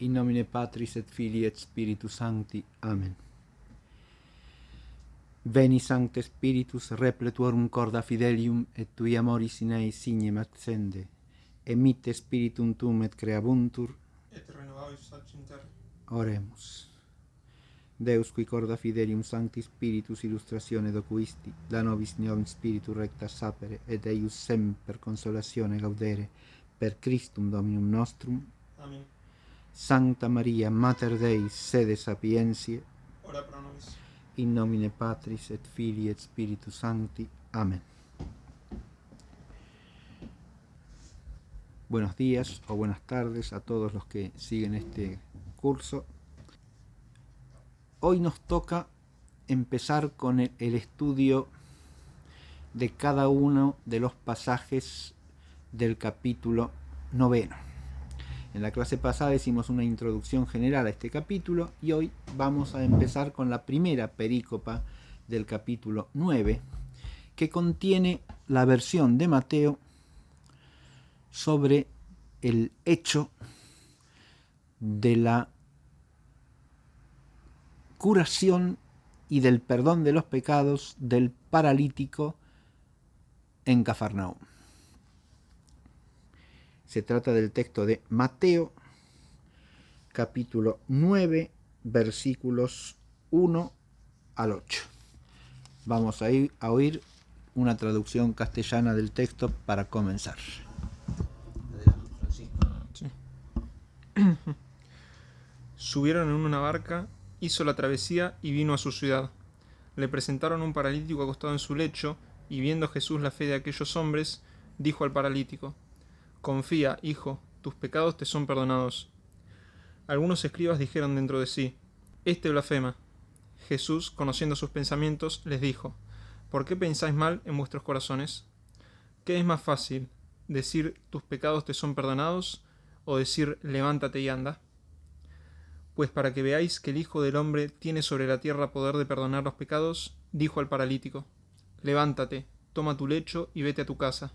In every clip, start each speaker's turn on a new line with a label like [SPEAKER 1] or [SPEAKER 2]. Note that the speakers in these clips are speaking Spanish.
[SPEAKER 1] In nomine Patris et Filii et Spiritus Sancti. Amen. Veni Sancte Spiritus, repletuorum corda fidelium, et tui amoris in eis signem accende. Emitte Spiritum tuum et creabuntur,
[SPEAKER 2] et renovavis ac in terra.
[SPEAKER 1] Oremus. Deus qui corda fidelium Sancti Spiritus illustratione docuisti, da nobis neum Spiritu recta sapere, et eius semper consolatione gaudere, per Christum Dominum nostrum.
[SPEAKER 2] Amen.
[SPEAKER 1] Sancta Maria, Mater Dei, sede sapientiae,
[SPEAKER 2] Ora pro nobis.
[SPEAKER 1] in nomine Patris et Filii et Spiritus Sancti. Amén. Buenos días o buenas tardes a todos los que siguen este curso. Hoy nos toca empezar con el estudio de cada uno de los pasajes del capítulo 9. En la clase pasada hicimos una introducción general a este capítulo y hoy vamos a empezar con la primera perícopa del capítulo 9, que contiene la versión de Mateo sobre el hecho de la curación y del perdón de los pecados del paralítico en Cafarnaúm. Se trata del texto de Mateo, capítulo 9, versículos 1 al 8. Vamos a oír una traducción castellana del texto para comenzar.
[SPEAKER 2] Sí. Subieron en una barca, hizo la travesía y vino a su ciudad. Le presentaron un paralítico acostado en su lecho, y viendo Jesús la fe de aquellos hombres, dijo al paralítico: Confía, hijo, tus pecados te son perdonados. Algunos escribas dijeron dentro de sí: Este blasfema. Jesús, conociendo sus pensamientos, les dijo: ¿Por qué pensáis mal en vuestros corazones? ¿Qué es más fácil, decir tus pecados te son perdonados, o decir levántate y anda? Pues para que veáis que el Hijo del Hombre tiene sobre la tierra poder de perdonar los pecados, dijo al paralítico: Levántate, toma tu lecho y vete a tu casa.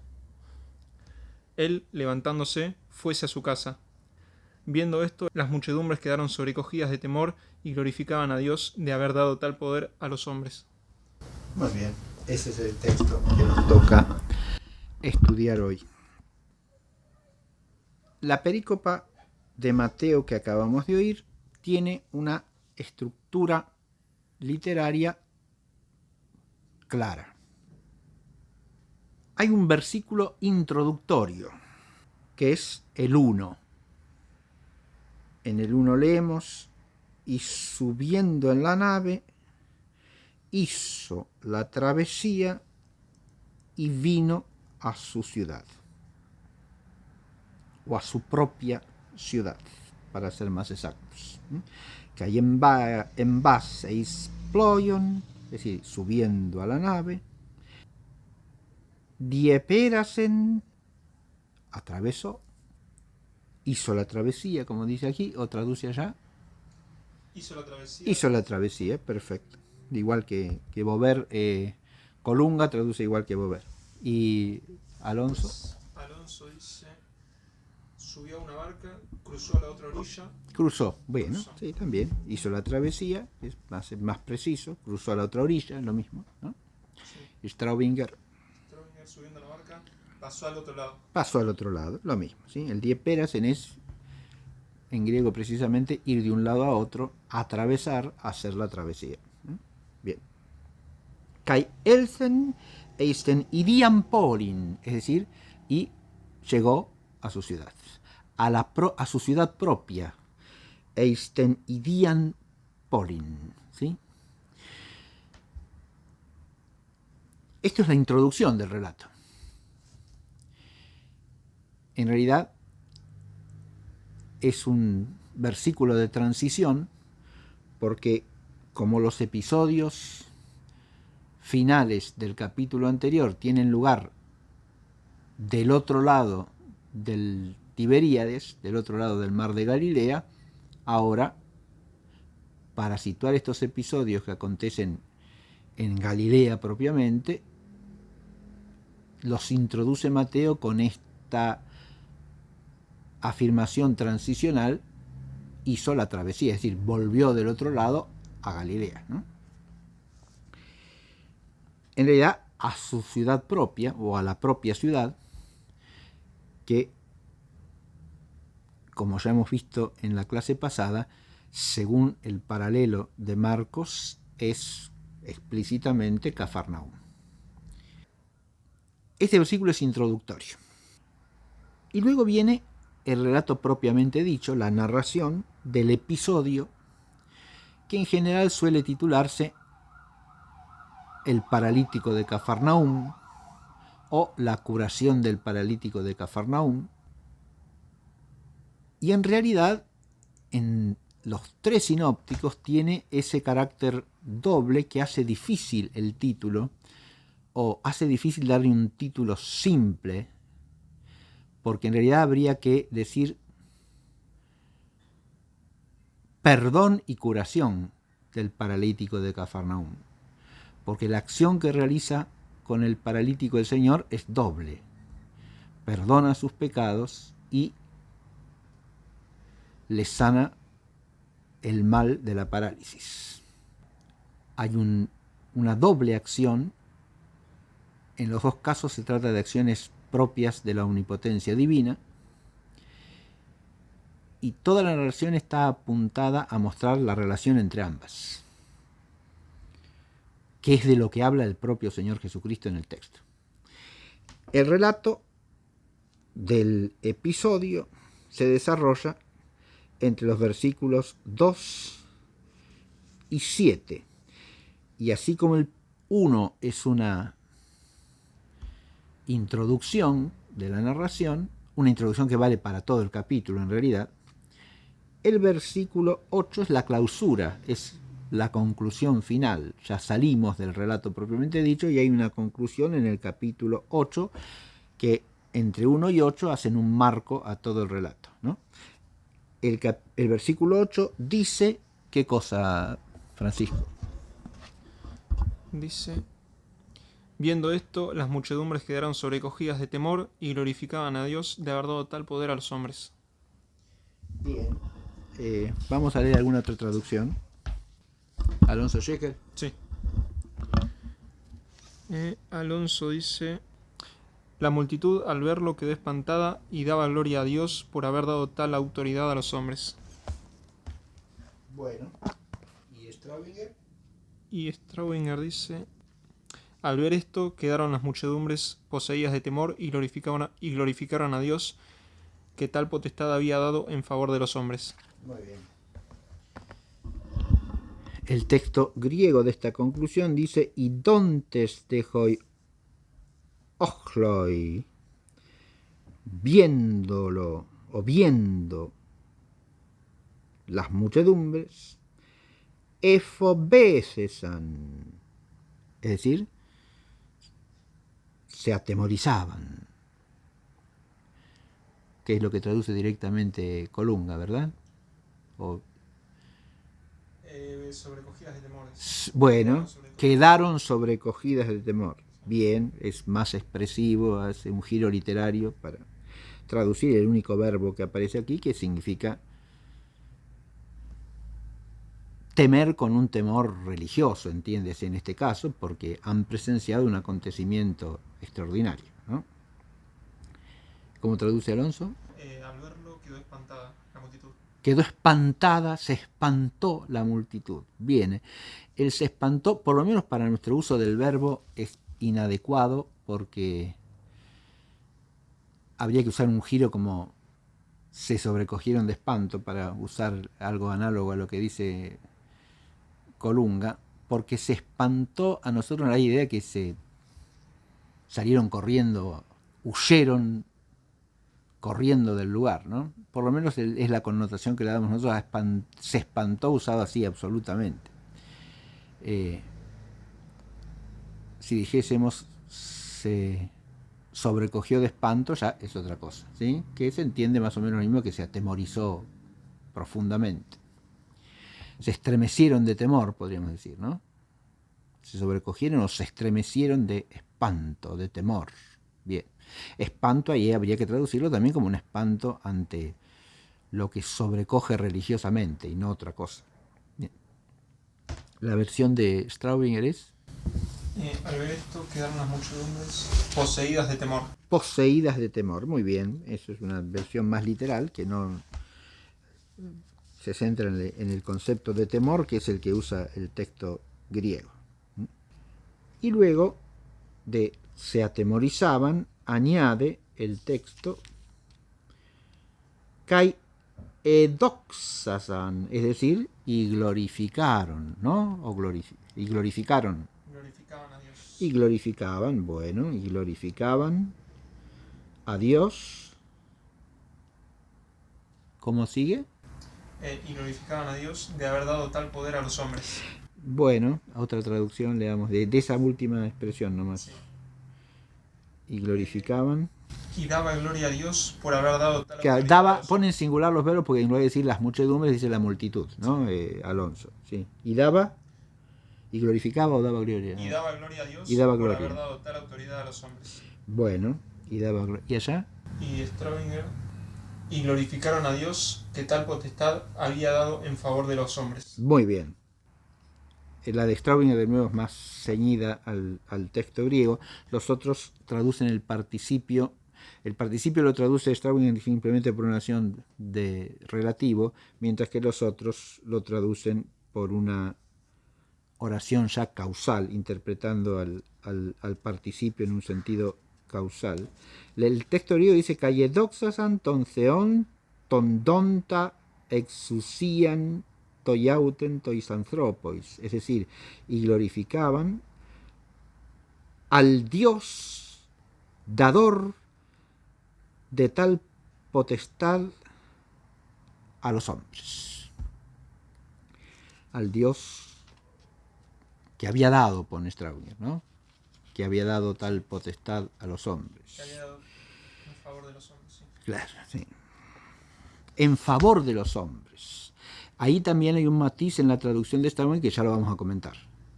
[SPEAKER 2] Él, levantándose, fuese a su casa. Viendo esto, las muchedumbres quedaron sobrecogidas de temor y glorificaban a Dios de haber dado tal poder a los hombres.
[SPEAKER 1] Muy bien, ese es el texto que nos toca estudiar hoy. La perícopa de Mateo que acabamos de oír tiene una estructura literaria clara. Hay un versículo introductorio, que es el 1. En el 1 leemos: y subiendo en la nave, hizo la travesía y vino a su ciudad, o a su propia ciudad, para ser más exactos. Que hay en base exploion, es decir, subiendo a la nave, dieperasen, atravesó, hizo la travesía, como dice aquí, o traduce allá. Hizo la travesía, perfecto. Igual que Bover, Colunga traduce igual que Bover. Y Alonso.
[SPEAKER 2] Alonso dice: subió a una barca, cruzó a la otra orilla.
[SPEAKER 1] Cruzó, bueno, sí, también. Hizo la travesía, es más preciso. Cruzó a la otra orilla, lo mismo, ¿no? Sí. Straubinger
[SPEAKER 2] Subiendo a la barca, pasó al otro lado.
[SPEAKER 1] Pasó al otro lado, lo mismo, ¿sí? El dieperasen es, en griego precisamente, ir de un lado a otro, atravesar, hacer la travesía. Bien. Kai elsen eisten idian polin, es decir, y llegó a su ciudad, a su ciudad propia. Eisten idian polin, ¿sí? Esto es la introducción del relato. En realidad es un versículo de transición, porque como los episodios finales del capítulo anterior tienen lugar del otro lado del Tiberíades, del otro lado del mar de Galilea, ahora, para situar estos episodios que acontecen en Galilea propiamente, los introduce Mateo con esta afirmación transicional hizo la travesía, es decir, volvió del otro lado a Galilea, ¿no? En realidad a su ciudad propia, o a la propia ciudad, que, como ya hemos visto en la clase pasada, según el paralelo de Marcos, es explícitamente Cafarnaúm. Este versículo es introductorio. Y luego viene el relato propiamente dicho, la narración del episodio, que en general suele titularse El paralítico de Cafarnaúm o La curación del paralítico de Cafarnaúm. Y en realidad, en los tres sinópticos tiene ese carácter doble que hace difícil el título, o hace difícil darle un título simple, porque en realidad habría que decir perdón y curación del paralítico de Cafarnaúm, porque la acción que realiza con el paralítico el Señor es doble: perdona sus pecados y le sana el mal de la parálisis. Hay una doble acción. En los dos casos se trata de acciones propias de la omnipotencia divina, y toda la narración está apuntada a mostrar la relación entre ambas, que es de lo que habla el propio Señor Jesucristo en el texto. El relato del episodio se desarrolla entre los versículos 2 y 7, y así como el 1 es una introducción de la narración, una introducción que vale para todo el capítulo en realidad, el versículo 8 es la clausura, es la conclusión final. Ya salimos del relato propiamente dicho y hay una conclusión en el capítulo 8 que entre 1 y 8 hacen un marco a todo el relato, ¿no? El versículo 8 dice, ¿qué cosa, Francisco?
[SPEAKER 2] Dice: viendo esto, las muchedumbres quedaron sobrecogidas de temor y glorificaban a Dios de haber dado tal poder a los hombres.
[SPEAKER 1] Bien. Vamos a leer alguna otra traducción. Alonso Shekel.
[SPEAKER 2] Sí. Alonso dice: la multitud al verlo quedó espantada y daba gloria a Dios por haber dado tal autoridad a los hombres.
[SPEAKER 1] Bueno. ¿Y Straubinger?
[SPEAKER 2] Y Straubinger dice: al ver esto quedaron las muchedumbres poseídas de temor y glorificaron a Dios, que tal potestad había dado en favor de los hombres.
[SPEAKER 1] Muy bien. El texto griego de esta conclusión dice: idontes dejoi ochloi, viéndolo o viendo las muchedumbres, efobesesan, es decir, se atemorizaban, que es lo que traduce directamente Colunga, ¿verdad? O,
[SPEAKER 2] sobrecogidas de temores.
[SPEAKER 1] Bueno, quedaron sobrecogidas de temor. Bien, es más expresivo, hace un giro literario para traducir el único verbo que aparece aquí, que significa temer con un temor religioso, entiéndese en este caso, porque han presenciado un acontecimiento extraordinario, ¿no? ¿Cómo traduce Alonso?
[SPEAKER 2] Al verlo quedó espantada la multitud.
[SPEAKER 1] Quedó espantada, se espantó la multitud. Bien, el se espantó, por lo menos para nuestro uso del verbo, es inadecuado, porque habría que usar un giro como se sobrecogieron de espanto, para usar algo análogo a lo que dice Colunga, porque se espantó, a nosotros nos da la idea que se salieron corriendo, huyeron corriendo del lugar, ¿no? Por lo menos es la connotación que le damos nosotros a se espantó, usado así absolutamente. Si dijésemos se sobrecogió de espanto, ya es otra cosa, ¿sí? Que se entiende más o menos lo mismo, que se atemorizó profundamente. Se estremecieron de temor, podríamos decir, ¿no? Se sobrecogieron o se estremecieron de espanto, de temor. Bien. Espanto ahí habría que traducirlo también como un espanto ante lo que sobrecoge religiosamente y no otra cosa. Bien. La versión de Straubinger es
[SPEAKER 2] al ver esto quedaron las muchedumbres poseídas de temor.
[SPEAKER 1] poseídas de temor. Muy bien, eso es una versión más literal que no se centra en el concepto de temor, que es el que usa el texto griego. Y luego de se atemorizaban, añade el texto kai edoxasan, es decir, y glorificaron, ¿no? Y glorificaron.
[SPEAKER 2] Glorificaban a Dios.
[SPEAKER 1] Y glorificaban, bueno, y glorificaban a Dios. ¿Cómo sigue?
[SPEAKER 2] Y glorificaban a Dios de haber dado tal poder a los hombres.
[SPEAKER 1] Bueno, a otra traducción le damos de esa última expresión nomás.
[SPEAKER 2] Sí.
[SPEAKER 1] Y glorificaban.
[SPEAKER 2] Y daba gloria a Dios por haber dado tal
[SPEAKER 1] Que
[SPEAKER 2] autoridad
[SPEAKER 1] daba,
[SPEAKER 2] a los
[SPEAKER 1] pone en
[SPEAKER 2] hombres.
[SPEAKER 1] singular los verbos porque en lugar de decir las muchedumbres dice la multitud, ¿no? Alonso, sí. Y daba, y glorificaba o daba gloria.
[SPEAKER 2] Y daba gloria a Dios
[SPEAKER 1] Y daba
[SPEAKER 2] por
[SPEAKER 1] gloria.
[SPEAKER 2] haber dado tal autoridad a los hombres.
[SPEAKER 1] Bueno, y daba gloria. ¿Y allá?
[SPEAKER 2] Y Straubinger, y glorificaron a Dios que tal potestad había dado en favor de los hombres.
[SPEAKER 1] Muy bien. La de Straubinger de nuevo es más ceñida al texto griego. Los otros traducen el participio. El participio lo traduce Straubinger simplemente por una acción de relativo, mientras que los otros lo traducen por una oración ya causal, interpretando al participio en un sentido causal. El texto griego dice kaiedoxasan ton theon ton donta exusian toyauten toisanthropois, es decir, y glorificaban al Dios dador de tal potestad a los hombres. Al Dios que había dado, pone Straubinger, ¿no? Que había dado tal potestad a los hombres.
[SPEAKER 2] Que había dado en favor de los hombres, sí.
[SPEAKER 1] Claro, sí. En favor de los hombres. Ahí también hay un matiz en la traducción de Straubinger que ya lo vamos a comentar.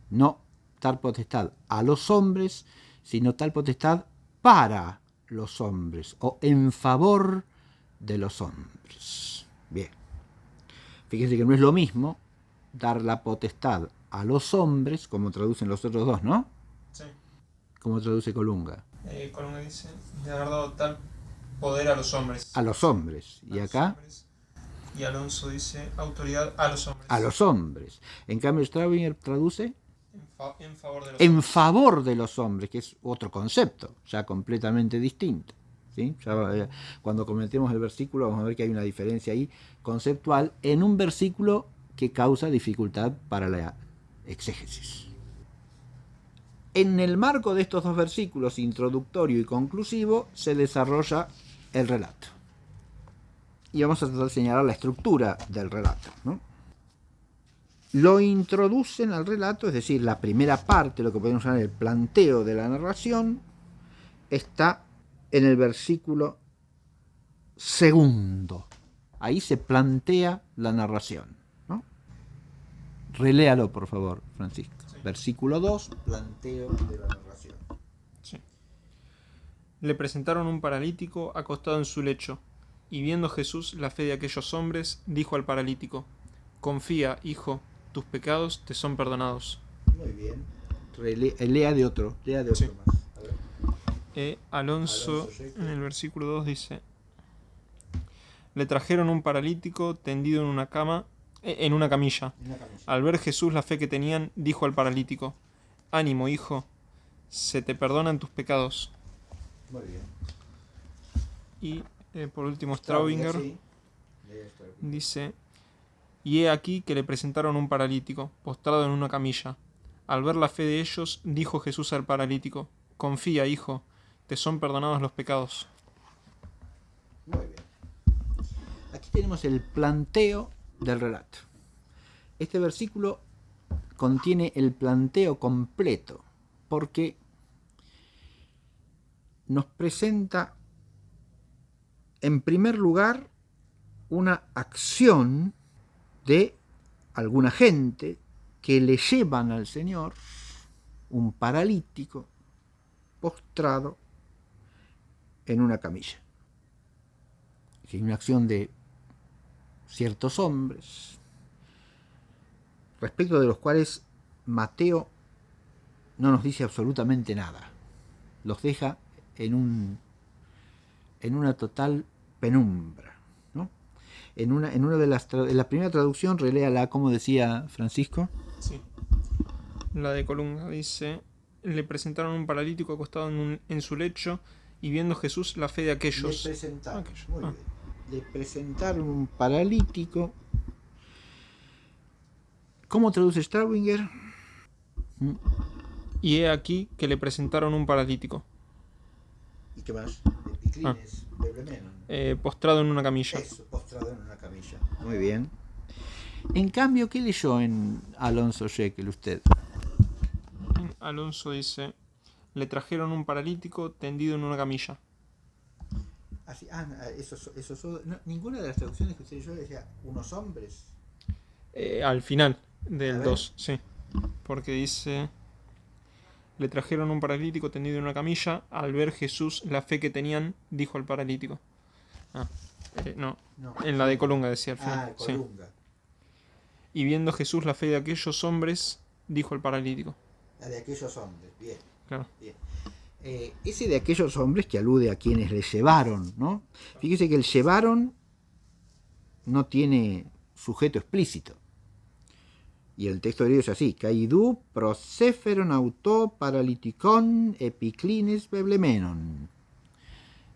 [SPEAKER 1] No tal potestad a los hombres, sino tal potestad para los hombres o en favor de los hombres. Bien. Fíjense que no es lo mismo dar la potestad a los hombres, como traducen los otros dos, ¿no?
[SPEAKER 2] Sí.
[SPEAKER 1] Como traduce Colunga.
[SPEAKER 2] Colunga dice, de haber dado tal poder a los hombres.
[SPEAKER 1] A los hombres. Y acá,
[SPEAKER 2] y Alonso dice, autoridad a los hombres.
[SPEAKER 1] a los hombres. En cambio, Straubinger traduce
[SPEAKER 2] en favor de los
[SPEAKER 1] en
[SPEAKER 2] hombres.
[SPEAKER 1] favor de los hombres, que es otro concepto, ya completamente distinto. ¿Sí? Ya, cuando comentemos el versículo vamos a ver que hay una diferencia ahí conceptual en un versículo que causa dificultad para la exégesis. En el marco de estos dos versículos, introductorio y conclusivo, se desarrolla el relato. Y vamos a tratar de señalar la estructura del relato, ¿no? Lo introducen al relato, es decir, la primera parte, lo que podemos llamar el planteo de la narración, está en el versículo segundo. Ahí se plantea la narración, ¿no? Reléalo, por favor, Francisco. Sí. Versículo 2, planteo de la narración.
[SPEAKER 2] Sí. Le presentaron un paralítico acostado en su lecho, y viendo Jesús la fe de aquellos hombres, dijo al paralítico, confía, hijo, tus pecados te son perdonados.
[SPEAKER 1] Muy bien. Lea de otro sí. Más. A ver.
[SPEAKER 2] Alonso en el versículo 2 dice, le trajeron un paralítico tendido en una cama, en una camilla. Al ver Jesús la fe que tenían, dijo al paralítico, ánimo, hijo, se te perdonan tus pecados.
[SPEAKER 1] Muy bien.
[SPEAKER 2] Y por último Straubinger dice, y he aquí que le presentaron un paralítico, postrado en una camilla. Al ver la fe de ellos, dijo Jesús al paralítico, confía, hijo, te son perdonados los pecados.
[SPEAKER 1] Muy bien. Aquí tenemos el planteo del relato. Este versículo contiene el planteo completo, porque nos presenta, en primer lugar, una acción de alguna gente que le llevan al Señor un paralítico postrado en una camilla. Es una acción de ciertos hombres, respecto de los cuales Mateo no nos dice absolutamente nada. Los deja en una total penumbra, ¿no? En una de en la primera traducción, reléala, como decía Francisco.
[SPEAKER 2] Sí. La de Colunga dice: le presentaron un paralítico acostado en su lecho, y viendo Jesús la fe de aquellos.
[SPEAKER 1] Le presentaron un paralítico. ¿Cómo traduce Starwinger?
[SPEAKER 2] Y he aquí que le presentaron un paralítico.
[SPEAKER 1] ¿Y qué más? Epiclines,
[SPEAKER 2] postrado en una camilla.
[SPEAKER 1] Eso, postrado en una camilla. Muy bien. En cambio, ¿qué leyó en Alonso Jekyll usted?
[SPEAKER 2] Alonso dice: le trajeron un paralítico tendido en una camilla.
[SPEAKER 1] Ninguna de las traducciones que usted leyó decía unos hombres.
[SPEAKER 2] Al final del 2, sí. Porque dice: le trajeron un paralítico tendido en una camilla. Al ver Jesús la fe que tenían, dijo al paralítico. No, en la de Colunga decía al final.
[SPEAKER 1] Colunga.
[SPEAKER 2] Sí. Y viendo Jesús la fe de aquellos hombres, dijo al paralítico.
[SPEAKER 1] La de aquellos hombres, bien.
[SPEAKER 2] Claro.
[SPEAKER 1] Bien. Ese de aquellos hombres que alude a quienes le llevaron, ¿no? Fíjese que el llevaron no tiene sujeto explícito. Y el texto griego es así: Caidú proseferon auto paraliticon epiclines beblemenon.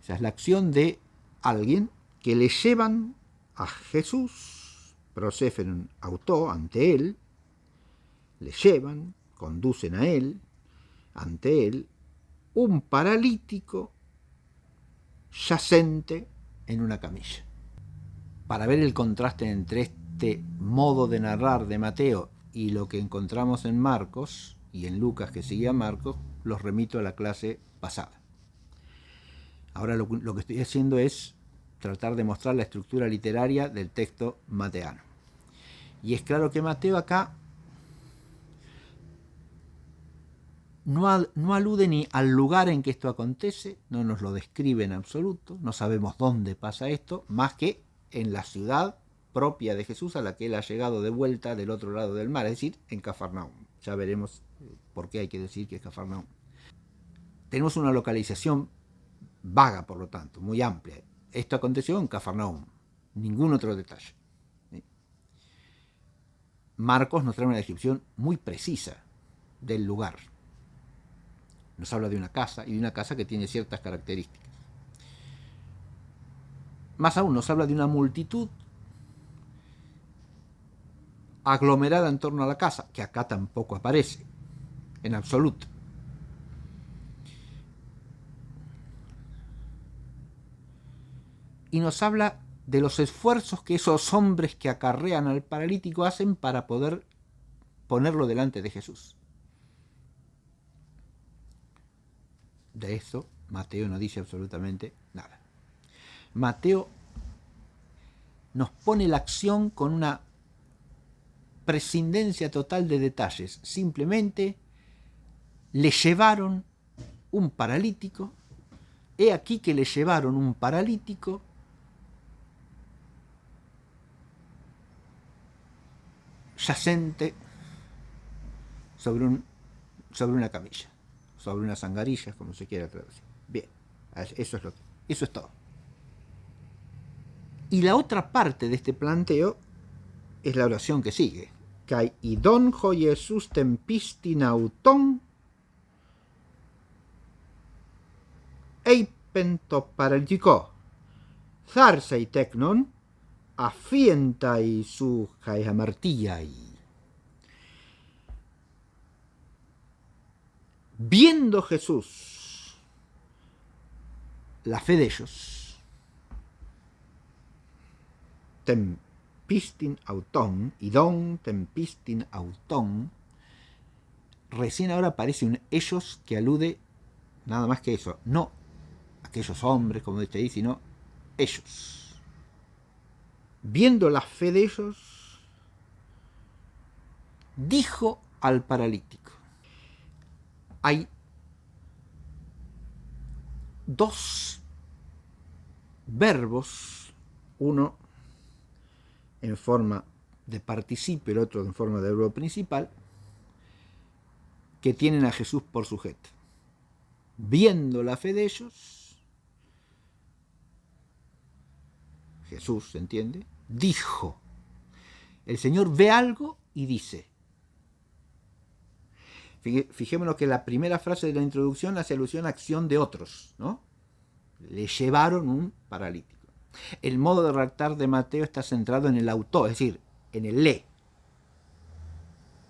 [SPEAKER 1] Esa es la acción de alguien que le llevan a Jesús, proseferon auto, ante él, le llevan, conducen a él, ante él, un paralítico yacente en una camilla. Para ver el contraste entre este modo de narrar de Mateo y lo que encontramos en Marcos y en Lucas, que sigue a Marcos, los remito a la clase pasada. Ahora lo que estoy haciendo es tratar de mostrar la estructura literaria del texto mateano. Y es claro que Mateo acá no alude ni al lugar en que esto acontece, no nos lo describe en absoluto, no sabemos dónde pasa esto, más que en la ciudad propia de Jesús a la que él ha llegado de vuelta del otro lado del mar, es decir, en Cafarnaúm. Ya veremos por qué hay que decir que es Cafarnaúm. Tenemos una localización vaga, por lo tanto, muy amplia. Esto aconteció en Cafarnaúm, ningún otro detalle. Marcos nos trae una descripción muy precisa del lugar. Nos habla de una casa, y de una casa que tiene ciertas características. Más aún, nos habla de una multitud aglomerada en torno a la casa, que acá tampoco aparece, en absoluto. Y nos habla de los esfuerzos que esos hombres que acarrean al paralítico hacen para poder ponerlo delante de Jesús. De eso Mateo no dice absolutamente nada. Mateo nos pone la acción con una prescindencia total de detalles. Simplemente le llevaron un paralítico. He aquí que le llevaron un paralítico yacente sobre una camilla, sobre unas angarillas, como se quiera traducir. Bien, eso es todo. Y la otra parte de este planteo es la oración que sigue. Kai idonjo Jesus tempistin auton eipento paralitico zarsei teknon afientai su kai hamartiai. Viendo Jesús la fe de ellos, tempistin auton, idon tempistin auton, recién ahora aparece un ellos que alude nada más que eso, no aquellos hombres, como usted dice, sino ellos. Viendo la fe de ellos, dijo al paralítico. Hay dos verbos, uno en forma de participio, el otro en forma de verbo principal, que tienen a Jesús por sujeto. Viendo la fe de ellos, Jesús, ¿se entiende? Dijo. El Señor ve algo y dice. Fijémonos que la primera frase de la introducción hace alusión a acción de otros, ¿no? Le llevaron un paralítico. El modo de redactar de Mateo está centrado en el autor, es decir, en el le.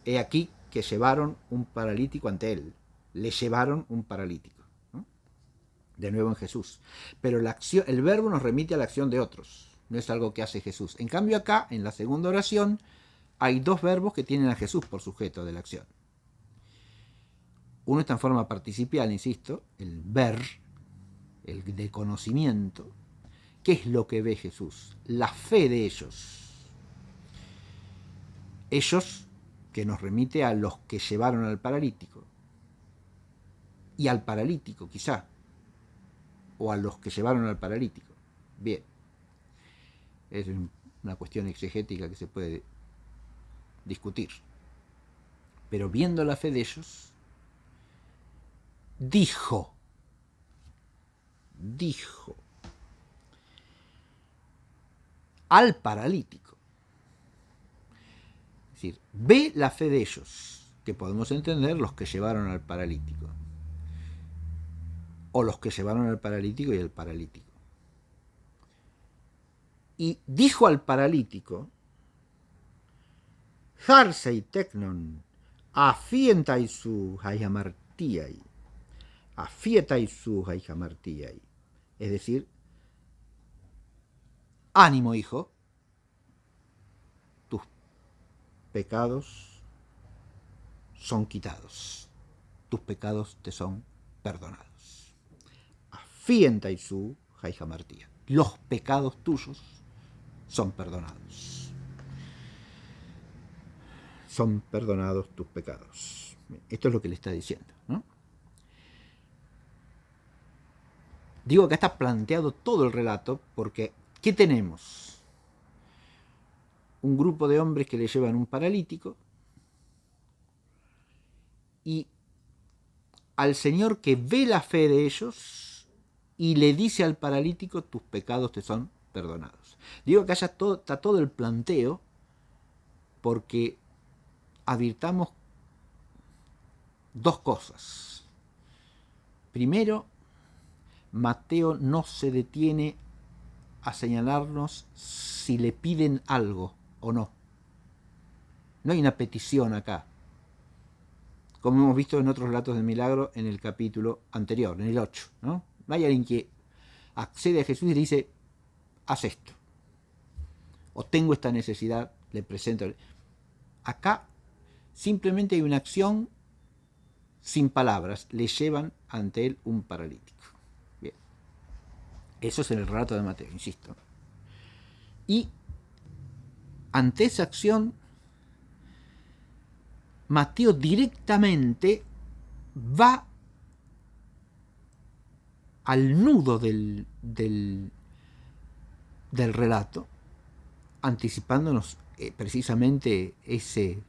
[SPEAKER 1] He aquí que llevaron un paralítico ante él. Le llevaron un paralítico, ¿no? De nuevo en Jesús. Pero la acción, el verbo nos remite a la acción de otros. No es algo que hace Jesús. En cambio acá, en la segunda oración, hay dos verbos que tienen a Jesús por sujeto de la acción. Uno está en forma participial, insisto, el ver, el de conocimiento. ¿Qué es lo que ve Jesús? La fe de ellos. Ellos, que nos remite a los que llevaron al paralítico. Y al paralítico, quizá. O a los que llevaron al paralítico. Bien. Es una cuestión exegética que se puede discutir. Pero viendo la fe de ellos, dijo al paralítico. Es decir, ve la fe de ellos, que podemos entender los que llevaron al paralítico. O los que llevaron al paralítico y el paralítico. Y dijo al paralítico, Harsei teknon, afientaisu hayamartiai. Afietaisu hayamartiai. Es decir, ánimo, hijo, tus pecados son quitados, tus pecados te son perdonados. Afientaisu hayamartiai. Los pecados tuyos son perdonados. Son perdonados tus pecados. Esto es lo que le está diciendo, ¿no? Digo que está planteado todo el relato porque ¿qué tenemos? Un grupo de hombres que le llevan un paralítico y al Señor que ve la fe de ellos y le dice al paralítico, tus pecados te son perdonados. Digo que está todo el planteo porque advirtamos dos cosas. Primero, Mateo no se detiene a señalarnos si le piden algo o no. No hay una petición acá, como hemos visto en otros relatos del milagro en el capítulo anterior, en el 8, ¿no? No hay alguien que accede a Jesús y le dice, haz esto, o tengo esta necesidad, le presento. Acá simplemente hay una acción sin palabras, le llevan ante él un paralítico. Bien. Eso es en el relato de Mateo, insisto. Y ante esa acción, Mateo directamente va al nudo del relato, anticipándonos precisamente ese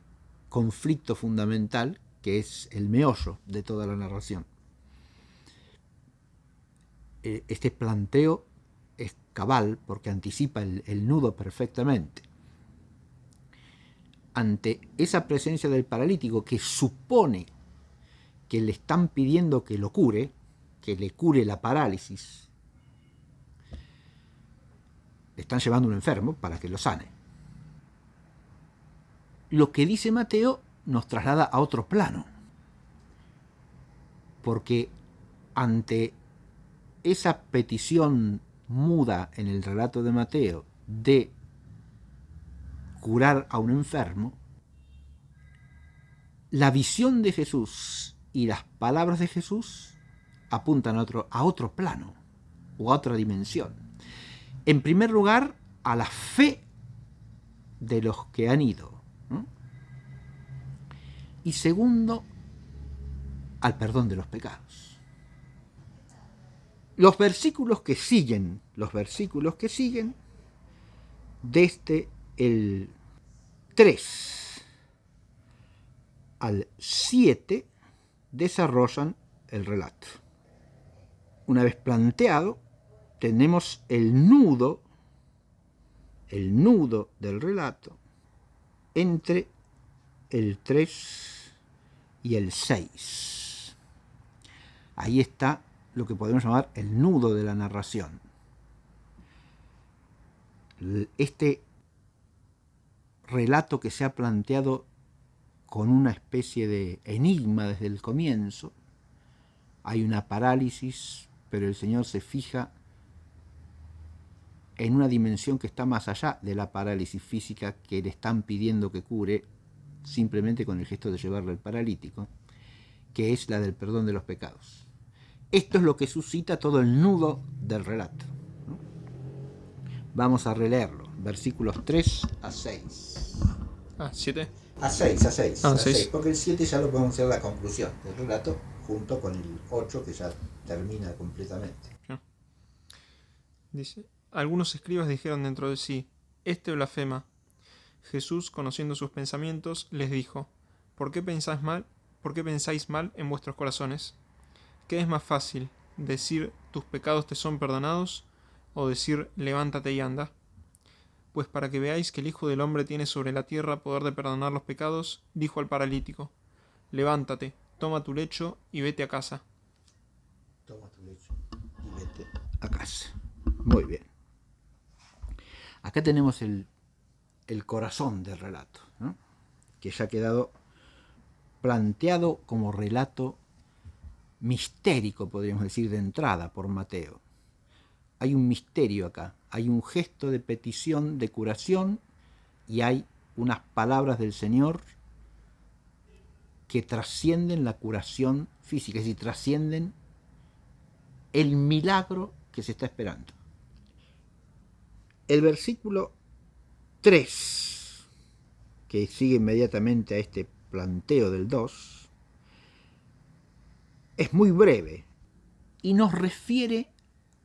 [SPEAKER 1] conflicto fundamental que es el meollo de toda la narración. Este planteo es cabal porque anticipa el nudo perfectamente. Ante esa presencia del paralítico que supone que le están pidiendo que lo cure, que le cure la parálisis, le están llevando un enfermo para que lo sane. Lo que dice Mateo nos traslada a otro plano, porque ante esa petición muda en el relato de Mateo de curar a un enfermo, la visión de Jesús y las palabras de Jesús apuntan a otro plano o a otra dimensión. En primer lugar, a la fe de los que han ido, ¿no? Y segundo, al perdón de los pecados. Los versículos que siguen de este el 3 al 7 desarrollan el relato. Una vez planteado, tenemos el nudo del relato entre el 3 y el 6. Ahí está lo que podemos llamar el nudo de la narración. Este relato que se ha planteado con una especie de enigma desde el comienzo. Hay una parálisis, pero el Señor se fija en una dimensión que está más allá de la parálisis física que le están pidiendo que cure simplemente con el gesto de llevarle al paralítico, que es la del perdón de los pecados. Esto es lo que suscita todo el nudo del relato, ¿no? Vamos a releerlo, versículos 3 a 6.
[SPEAKER 2] ¿7?
[SPEAKER 1] A 6,
[SPEAKER 2] Ah, 6.
[SPEAKER 1] porque el 7 ya lo podemos hacer la conclusión del relato, junto con el 8 que ya termina completamente.
[SPEAKER 2] Dice: algunos escribas dijeron dentro de sí: este blasfema. Jesús, conociendo sus pensamientos, les dijo: ¿Por qué pensáis mal en vuestros corazones? ¿Qué es más fácil, decir tus pecados te son perdonados, o decir levántate y anda? Pues para que veáis que el Hijo del Hombre tiene sobre la tierra poder de perdonar los pecados, dijo al paralítico: levántate, toma tu lecho y vete a casa.
[SPEAKER 1] Toma tu lecho y vete a casa. Muy bien. Acá tenemos el corazón del relato, ¿no? Que ya ha quedado planteado como relato mistérico, podríamos decir, de entrada por Mateo. Hay un misterio acá, hay un gesto de petición de curación y hay unas palabras del Señor que trascienden la curación física, es decir, trascienden el milagro que se está esperando. El versículo 3, que sigue inmediatamente a este planteo del 2, es muy breve y nos refiere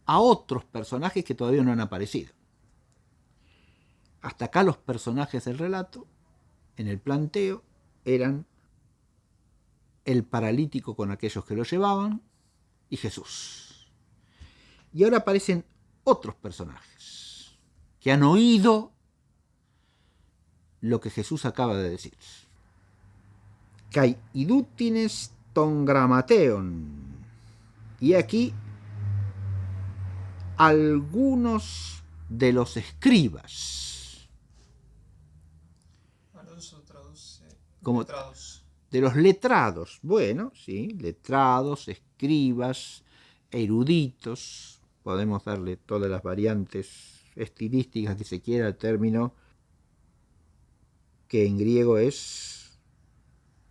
[SPEAKER 1] a otros personajes que todavía no han aparecido. Hasta acá los personajes del relato, en el planteo, eran el paralítico con aquellos que lo llevaban y Jesús. Y ahora aparecen otros personajes que han oído lo que Jesús acaba de decir. Kai idútines ton gramateon. Y aquí algunos de los escribas.
[SPEAKER 2] Alonso traduce
[SPEAKER 1] Como
[SPEAKER 2] letrados.
[SPEAKER 1] De los letrados. Bueno, sí, letrados, escribas, eruditos. Podemos darle todas las variantes estilísticas que se quiera al término, que en griego es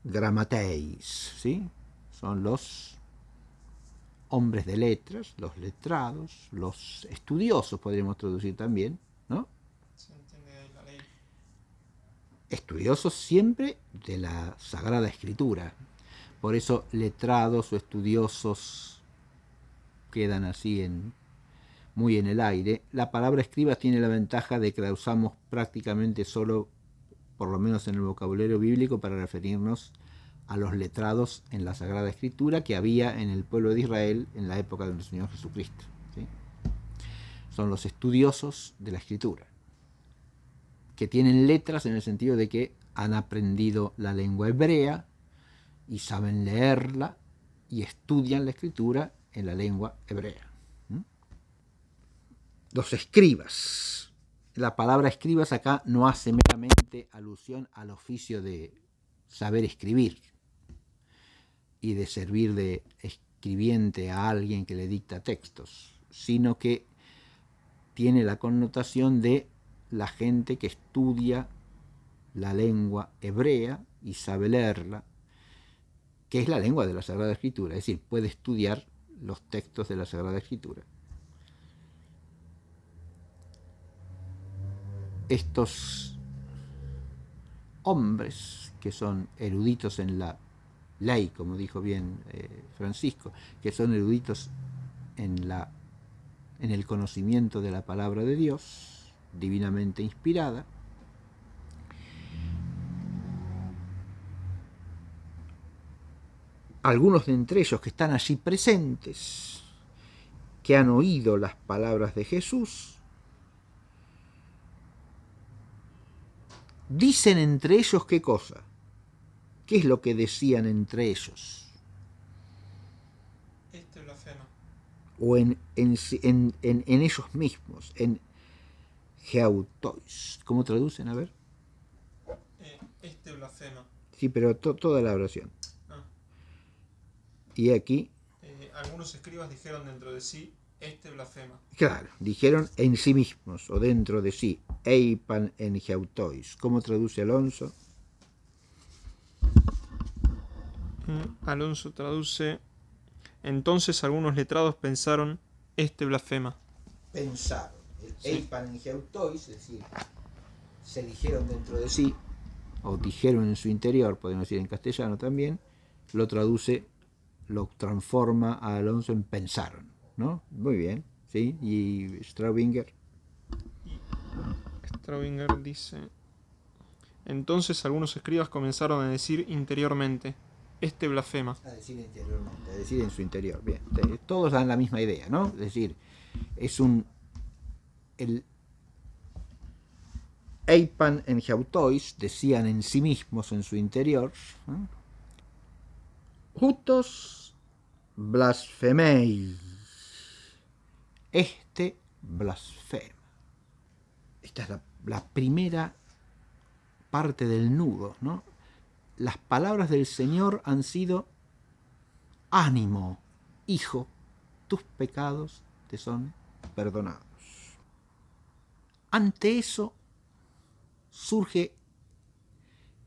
[SPEAKER 1] gramateis, ¿sí? Son los hombres de letras, los letrados, los estudiosos, podríamos traducir también, ¿no?
[SPEAKER 2] Se entiende de la ley.
[SPEAKER 1] Estudiosos siempre de la Sagrada Escritura. Por eso letrados o estudiosos quedan así muy en el aire. La palabra escribas tiene la ventaja de que la usamos prácticamente solo, por lo menos en el vocabulario bíblico, para referirnos a los letrados en la Sagrada Escritura que había en el pueblo de Israel en la época de nuestro Señor Jesucristo, ¿sí? Son los estudiosos de la Escritura, que tienen letras en el sentido de que han aprendido la lengua hebrea y saben leerla y estudian la Escritura en la lengua hebrea. Los escribas. La palabra escribas acá no hace meramente alusión al oficio de saber escribir y de servir de escribiente a alguien que le dicta textos, sino que tiene la connotación de la gente que estudia la lengua hebrea y sabe leerla, que es la lengua de la Sagrada Escritura, es decir, puede estudiar los textos de la Sagrada Escritura. Estos hombres que son eruditos en la ley, como dijo bien Francisco, que son eruditos en el conocimiento de la palabra de Dios, divinamente inspirada, algunos de entre ellos que están allí presentes, que han oído las palabras de Jesús, dicen entre ellos qué cosa. ¿Qué es lo que decían entre ellos?
[SPEAKER 2] Este blasfema.
[SPEAKER 1] O en ellos mismos, en Geautois. ¿Cómo traducen? A ver.
[SPEAKER 2] Este blasfema.
[SPEAKER 1] Sí, pero toda la oración.
[SPEAKER 2] Ah.
[SPEAKER 1] Y aquí...
[SPEAKER 2] algunos escribas dijeron dentro de sí, este blasfema.
[SPEAKER 1] Claro, dijeron en sí mismos o dentro de sí. Eipan en Geautois. ¿Cómo traduce Alonso?
[SPEAKER 2] Alonso traduce: entonces algunos letrados pensaron, este blasfema.
[SPEAKER 1] Pensaron. El
[SPEAKER 2] Sí.
[SPEAKER 1] Eipan en Geautois, es decir, se dijeron dentro de sí, o dijeron en su interior, podemos decir en castellano también, lo traduce, lo transforma a Alonso en pensaron, ¿no? Muy bien, ¿sí? Y Straubinger.
[SPEAKER 2] Straubinger dice: entonces algunos escribas comenzaron a decir interiormente, este blasfema.
[SPEAKER 1] A decir interiormente, a decir en su interior, bien. Todos dan la misma idea, ¿no? Es decir, es el Eipan en Geautois, decían en sí mismos, en su interior, ¿no? Hutos blasfemei. Este blasfema. Esta es la primera parte del nudo, ¿no? Las palabras del Señor han sido: ánimo, hijo, tus pecados te son perdonados. Ante eso surge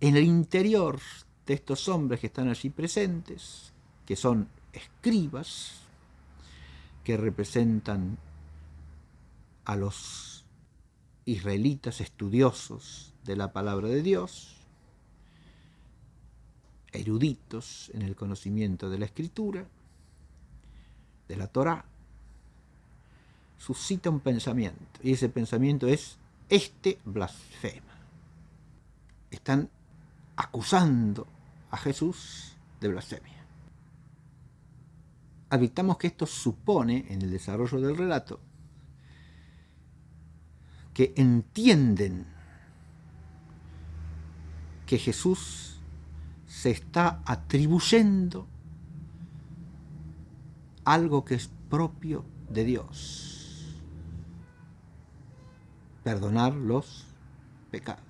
[SPEAKER 1] en el interior de estos hombres que están allí presentes, que son escribas, que representan a los israelitas estudiosos de la palabra de Dios, eruditos en el conocimiento de la Escritura, de la Torá, suscita un pensamiento, y ese pensamiento es: este blasfema. Están acusando a Jesús de blasfemia. Advirtamos que esto supone, en el desarrollo del relato, que entienden que Jesús se está atribuyendo algo que es propio de Dios: perdonar los pecados.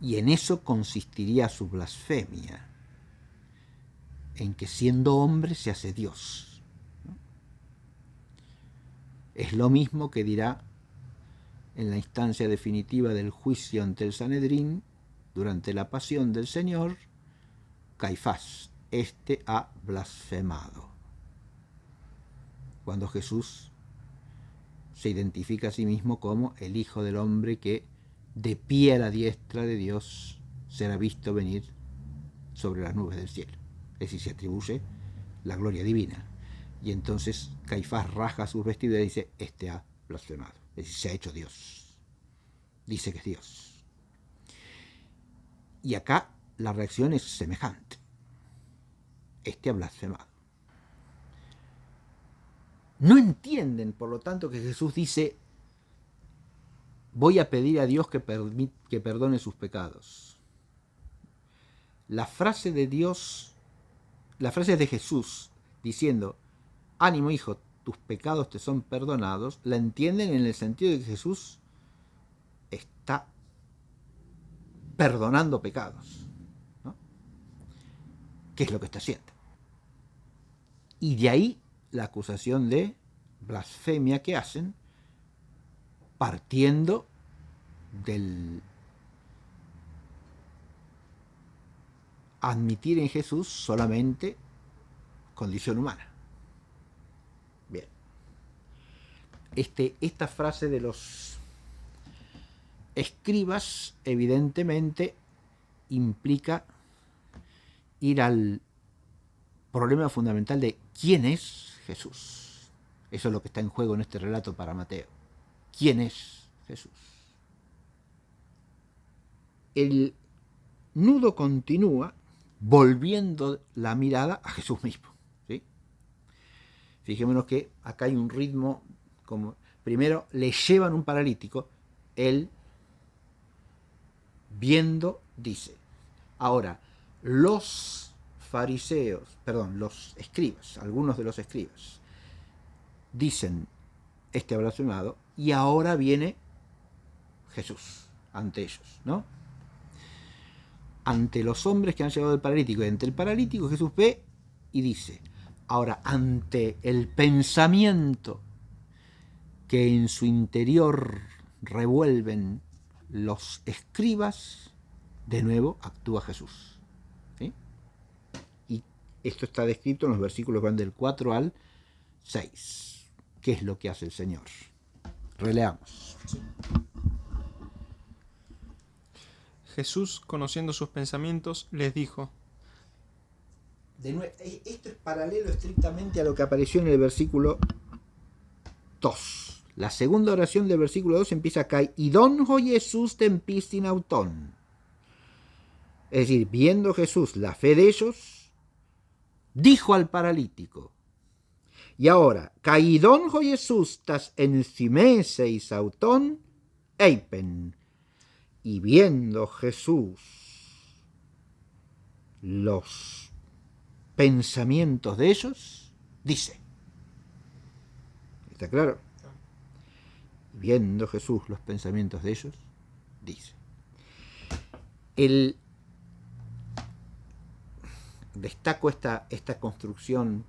[SPEAKER 1] Y en eso consistiría su blasfemia, en que siendo hombre se hace Dios. Es lo mismo que dirá en la instancia definitiva del juicio ante el Sanedrín, durante la pasión del Señor: Caifás, este ha blasfemado. Cuando Jesús se identifica a sí mismo como el Hijo del Hombre que, de pie a la diestra de Dios, será visto venir sobre las nubes del cielo. Es decir, se atribuye la gloria divina. Y entonces Caifás rasga sus vestiduras y dice: este ha blasfemado. Es decir, se ha hecho Dios. Dice que es Dios. Y acá la reacción es semejante: este ha blasfemado. No entienden, por lo tanto, que Jesús dice: voy a pedir a Dios que perdone sus pecados. La frase de Dios, la frase de Jesús diciendo: ánimo, hijo, tus pecados te son perdonados, la entienden en el sentido de que Jesús está perdonando pecados, ¿no? ¿Qué es lo que está haciendo? Y de ahí la acusación de blasfemia que hacen, partiendo del admitir en Jesús solamente condición humana. Bien. Esta frase de los escribas evidentemente implica ir al problema fundamental de quién es Jesús. Eso es lo que está en juego en este relato para Mateo. ¿Quién es Jesús? El nudo continúa volviendo la mirada a Jesús mismo. ¿Sí? Fijémonos que acá hay un ritmo, como primero le llevan un paralítico, él viendo dice. Ahora, los escribas, algunos de los escribas, dicen este blasfemado, y ahora viene Jesús ante ellos, ¿no? Ante los hombres que han llevado el paralítico, y ante el paralítico Jesús ve y dice. Ahora, ante el pensamiento que en su interior revuelven los escribas, de nuevo actúa Jesús. ¿Sí? Y esto está descrito en los versículos que van del 4 al 6. ¿Qué es lo que hace el Señor? Releamos.
[SPEAKER 2] Sí. Jesús, conociendo sus pensamientos, les dijo.
[SPEAKER 1] De nuevo, esto es paralelo estrictamente a lo que apareció en el versículo 2. La segunda oración del versículo 2 empieza acá. Idon ho Jesús tempistin auton. Es decir, viendo Jesús la fe de ellos, dijo al paralítico. Y ahora, caidon ho Jesús tas encimeseis auton eipen. Y viendo Jesús los pensamientos de ellos, dice. ¿Está claro? Viendo Jesús los pensamientos de ellos, dice. Destaco esta construcción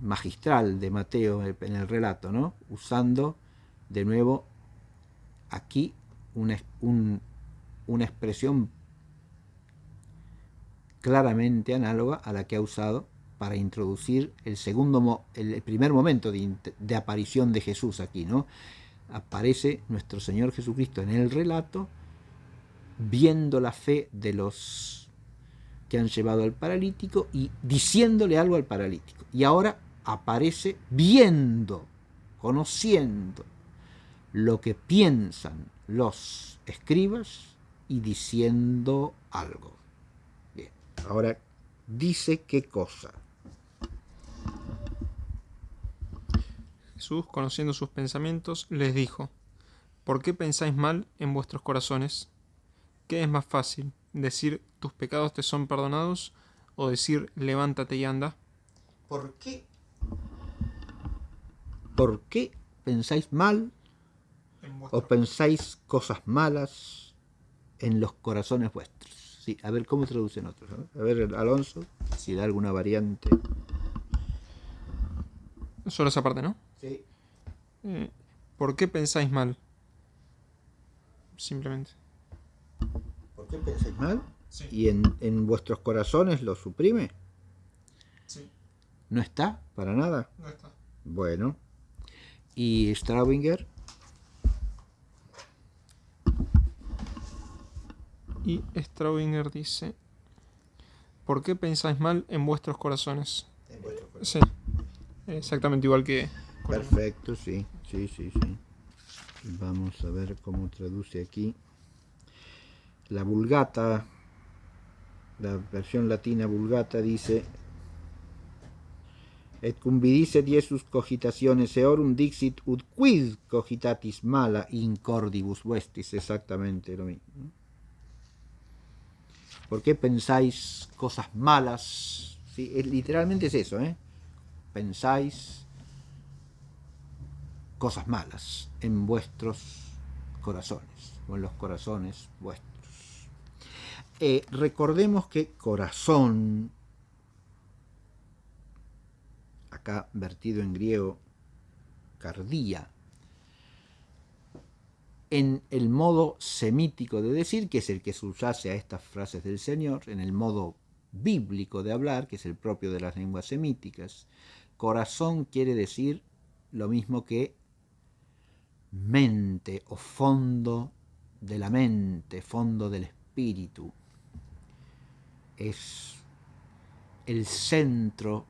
[SPEAKER 1] magistral de Mateo en el relato, ¿no? Usando de nuevo aquí una expresión claramente análoga a la que ha usado para introducir el primer momento de aparición de Jesús aquí, ¿no? Aparece nuestro Señor Jesucristo en el relato, viendo la fe de los que han llevado al paralítico y diciéndole algo al paralítico. Y ahora aparece viendo, conociendo lo que piensan los escribas y diciendo algo. Bien, ahora dice qué cosa.
[SPEAKER 2] Jesús, conociendo sus pensamientos, les dijo: ¿Por qué pensáis mal en vuestros corazones? ¿Qué es más fácil, decir tus pecados te son perdonados o decir levántate y anda?
[SPEAKER 1] ¿Por qué pensáis mal o pensáis cosas malas en los corazones vuestros? Sí, a ver cómo traducen otros. A ver, Alonso, si da alguna variante.
[SPEAKER 2] Solo esa parte, ¿no?
[SPEAKER 1] Sí.
[SPEAKER 2] ¿Por qué pensáis mal? Simplemente.
[SPEAKER 1] ¿Por qué pensáis mal?
[SPEAKER 2] Sí.
[SPEAKER 1] ¿Y en vuestros corazones lo suprime?
[SPEAKER 2] Sí.
[SPEAKER 1] ¿No está? ¿Para nada?
[SPEAKER 2] No está.
[SPEAKER 1] Bueno. ¿Y Straubinger?
[SPEAKER 2] Y Straubinger dice: ¿por qué pensáis mal en vuestros corazones?
[SPEAKER 1] En vuestros corazones.
[SPEAKER 2] Sí. Exactamente igual que...
[SPEAKER 1] Perfecto, sí. Vamos a ver cómo traduce aquí. La Vulgata, la versión latina Vulgata dice: et cum vidicet Iesus cogitationes eorum dixit ut quid cogitatis mala in cordibus vuestris. Exactamente lo mismo. ¿Por qué pensáis cosas malas? ¿Sí? Literalmente es eso, ¿eh? Pensáis cosas malas en vuestros corazones o en los corazones vuestros. Recordemos que corazón, acá vertido en griego, cardía, en el modo semítico de decir, que es el que subyace a estas frases del Señor, en el modo bíblico de hablar, que es el propio de las lenguas semíticas, corazón quiere decir lo mismo que mente o fondo de la mente, fondo del espíritu. Es el centro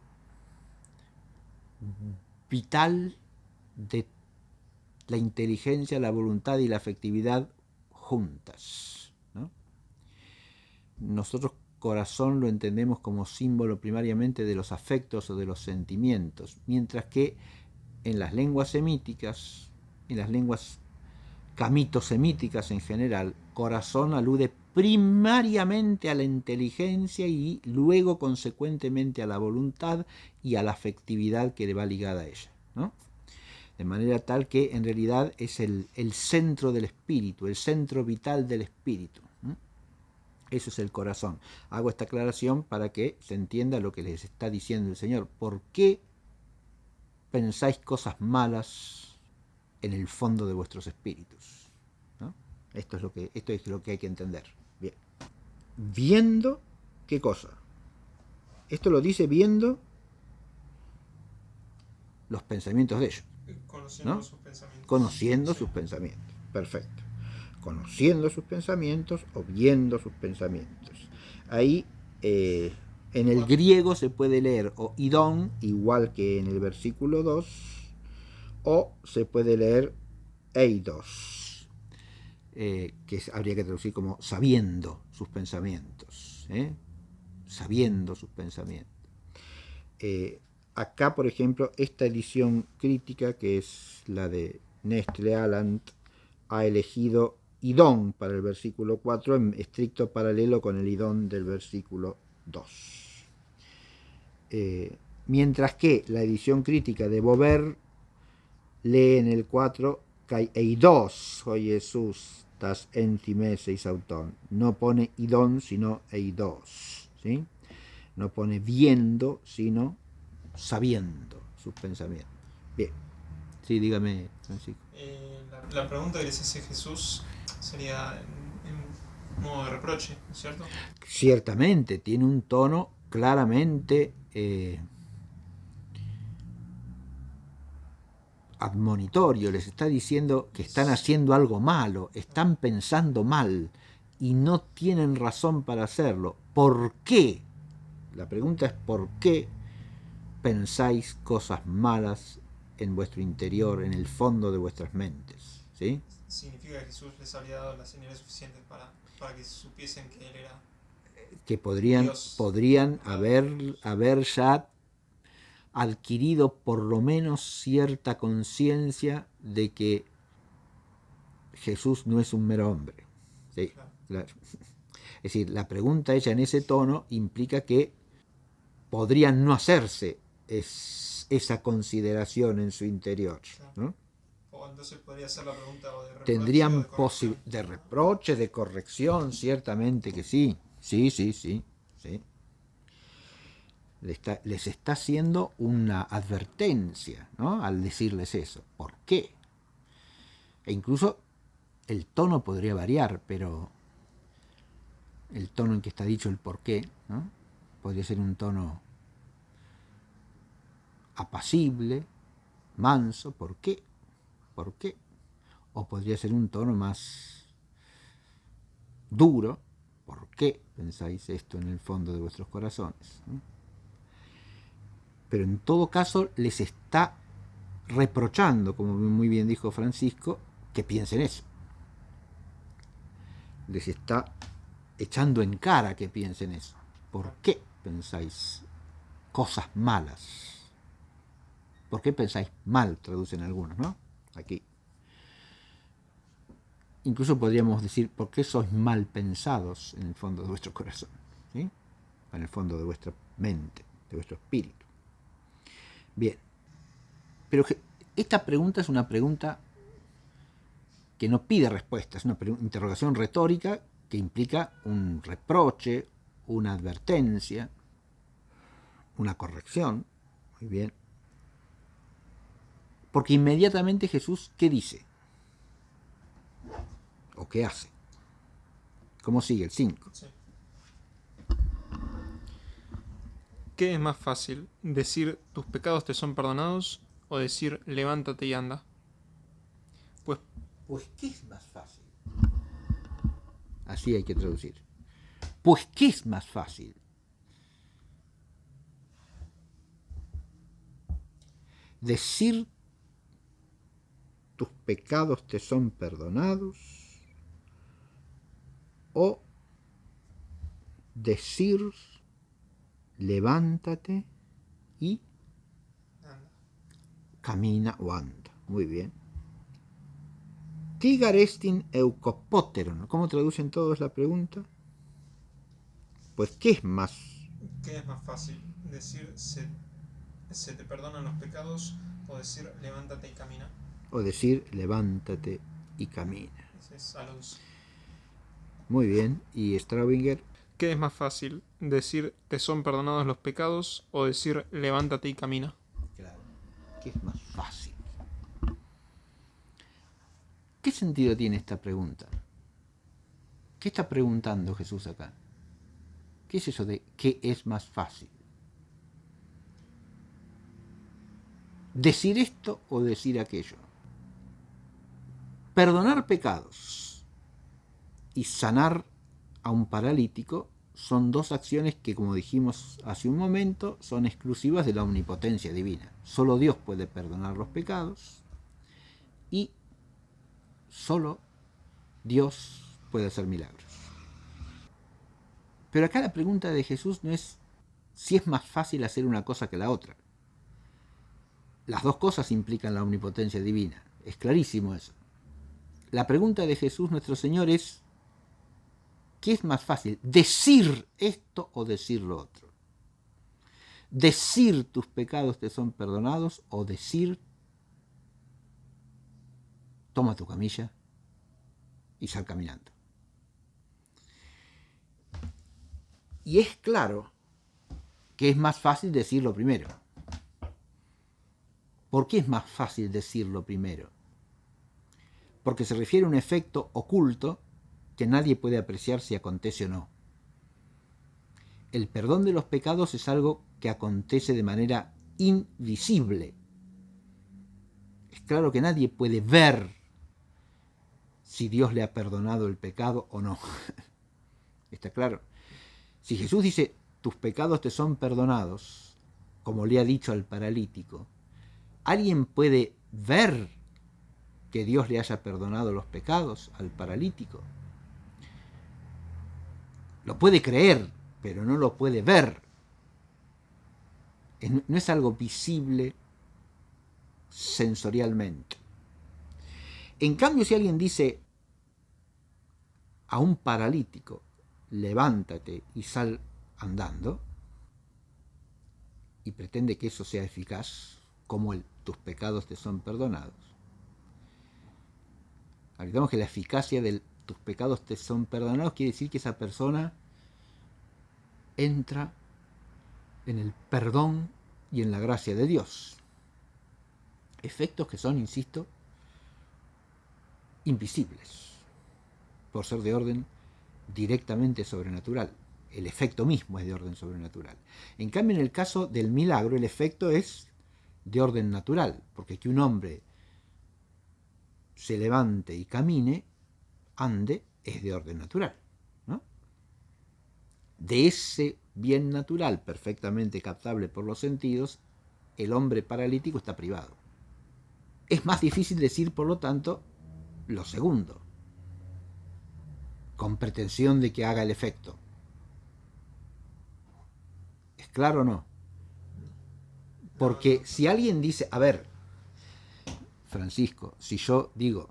[SPEAKER 1] vital de la inteligencia, la voluntad y la afectividad juntas, ¿no? nosotros corazón lo entendemos como símbolo primariamente de los afectos o de los sentimientos, mientras que en las lenguas semíticas, en las lenguas camitosemíticas en general, corazón alude primariamente a la inteligencia y luego consecuentemente a la voluntad y a la afectividad que le va ligada a ella, ¿no? De manera tal que en realidad es el centro del espíritu, el centro vital del espíritu. Eso es el corazón. Hago esta aclaración para que se entienda lo que les está diciendo el Señor. ¿Por qué pensáis cosas malas en el fondo de vuestros espíritus? ¿No? Esto es lo que hay que entender. Bien. Viendo qué cosa. Esto lo dice viendo los pensamientos de ellos.
[SPEAKER 2] Conociendo, ¿no?, sus pensamientos.
[SPEAKER 1] Conociendo, sí, sus pensamientos. Perfecto. Conociendo sus pensamientos o viendo sus pensamientos. Ahí en el griego se puede leer o idón, igual que en el versículo 2, o se puede leer eidos, que habría que traducir como sabiendo sus pensamientos. Sabiendo sus pensamientos. Acá, por ejemplo, esta edición crítica, que es la de Nestle Aland, ha elegido idón para el versículo 4 en estricto paralelo con el idón del versículo 2. Mientras que la edición crítica de Bover lee en el 4 kai eidos, o Jesús, tas entimes auton. No pone idón, sino eidos, ¿sí? No pone viendo, sino sabiendo sus pensamientos. Bien. Sí, dígame, Francisco.
[SPEAKER 2] La pregunta que les hace Jesús sería en modo de reproche, ¿no es cierto?
[SPEAKER 1] Ciertamente, tiene un tono claramente admonitorio, les está diciendo que están haciendo algo malo, están pensando mal y no tienen razón para hacerlo. ¿Por qué? La pregunta es ¿por qué pensáis cosas malas en vuestro interior, en el fondo de vuestras mentes? ¿Sí?
[SPEAKER 2] Significa que Jesús les habría dado las señales suficientes para que supiesen que Él era
[SPEAKER 1] que podrían haber ya adquirido por lo menos cierta conciencia de que Jesús no es un mero hombre. ¿Sí? Claro. Es decir, la pregunta hecha en ese tono implica que podrían no hacerse esa consideración en su interior, ¿no?
[SPEAKER 2] O entonces podría ser la pregunta o de reproche
[SPEAKER 1] tendrían
[SPEAKER 2] o de corrección.
[SPEAKER 1] De reproche, de corrección, ciertamente que sí. Sí. Les está haciendo una advertencia, ¿no?, al decirles eso. ¿Por qué? E incluso el tono podría variar, pero el tono en que está dicho el por qué, ¿no?, podría ser un tono apacible, manso. ¿Por qué? ¿Por qué? O podría ser un tono más duro. ¿Por qué pensáis esto en el fondo de vuestros corazones? ¿No? Pero en todo caso les está reprochando, como muy bien dijo Francisco, que piensen eso. Les está echando en cara que piensen eso. ¿Por qué pensáis cosas malas? ¿Por qué pensáis mal? Traducen algunos, ¿no? Aquí. Incluso podríamos decir, ¿por qué sois mal pensados en el fondo de vuestro corazón? ¿Sí? En el fondo de vuestra mente, de vuestro espíritu. Bien. Pero esta pregunta es una pregunta que no pide respuesta, es una interrogación retórica que implica un reproche, una advertencia, una corrección. Muy bien. Porque inmediatamente Jesús, ¿qué dice? ¿O qué hace? ¿Cómo sigue el 5?
[SPEAKER 2] Sí. ¿Qué es más fácil? ¿Decir tus pecados te son perdonados o decir levántate y anda?
[SPEAKER 1] Pues ¿qué es más fácil? Así hay que traducir. Pues ¿qué es más fácil? Decir tus pecados te son perdonados o decir, levántate y
[SPEAKER 2] Anda.
[SPEAKER 1] camina o anda. Muy bien. Tigarestin eucopoteron. ¿Cómo traducen todos la pregunta? Pues, ¿qué es más?
[SPEAKER 2] ¿Qué es más fácil? ¿Decir se te perdonan los pecados o decir levántate y camina?
[SPEAKER 1] O decir, levántate y camina.
[SPEAKER 2] Ese es Alonso.
[SPEAKER 1] Muy bien. ¿Y Straubinger?
[SPEAKER 2] ¿Qué es más fácil? ¿Decir te son perdonados los pecados o decir levántate y camina?
[SPEAKER 1] Claro. ¿Qué es más fácil? ¿Qué sentido tiene esta pregunta? ¿Qué está preguntando Jesús acá? ¿Qué es eso de qué es más fácil? ¿Decir esto o decir aquello? Perdonar pecados y sanar a un paralítico son dos acciones que, como dijimos hace un momento, son exclusivas de la omnipotencia divina. Solo Dios puede perdonar los pecados y solo Dios puede hacer milagros. Pero acá la pregunta de Jesús no es si es más fácil hacer una cosa que la otra. Las dos cosas implican la omnipotencia divina. Es clarísimo eso. La pregunta de Jesús nuestro Señor es: ¿qué es más fácil? ¿Decir esto o decir lo otro? ¿Decir tus pecados te son perdonados o decir toma tu camilla y sal caminando? Y es claro que es más fácil decir lo primero. ¿Por qué es más fácil decir lo primero? Porque se refiere a un efecto oculto que nadie puede apreciar si acontece o no. El perdón de los pecados es algo que acontece de manera invisible. Es claro que nadie puede ver si Dios le ha perdonado el pecado o no. ¿Está claro? Si Jesús dice, tus pecados te son perdonados, como le ha dicho al paralítico, ¿alguien puede ver que Dios le haya perdonado los pecados al paralítico? Lo puede creer, pero no lo puede ver. No es algo visible sensorialmente. En cambio, si alguien dice a un paralítico, levántate y sal andando, y pretende que eso sea eficaz, como tus pecados te son perdonados, digamos que la eficacia de tus pecados te son perdonados quiere decir que esa persona entra en el perdón y en la gracia de Dios. Efectos que son, insisto, invisibles, por ser de orden directamente sobrenatural. El efecto mismo es de orden sobrenatural. En cambio, en el caso del milagro, el efecto es de orden natural, porque que un hombre se levante y camine, ande, es de orden natural, ¿no? De ese bien natural, perfectamente captable por los sentidos, el hombre paralítico está privado. Es más difícil decir, por lo tanto, lo segundo, con pretensión de que haga el efecto. ¿Es claro o no? Porque si alguien dice, a ver, Francisco, si yo digo,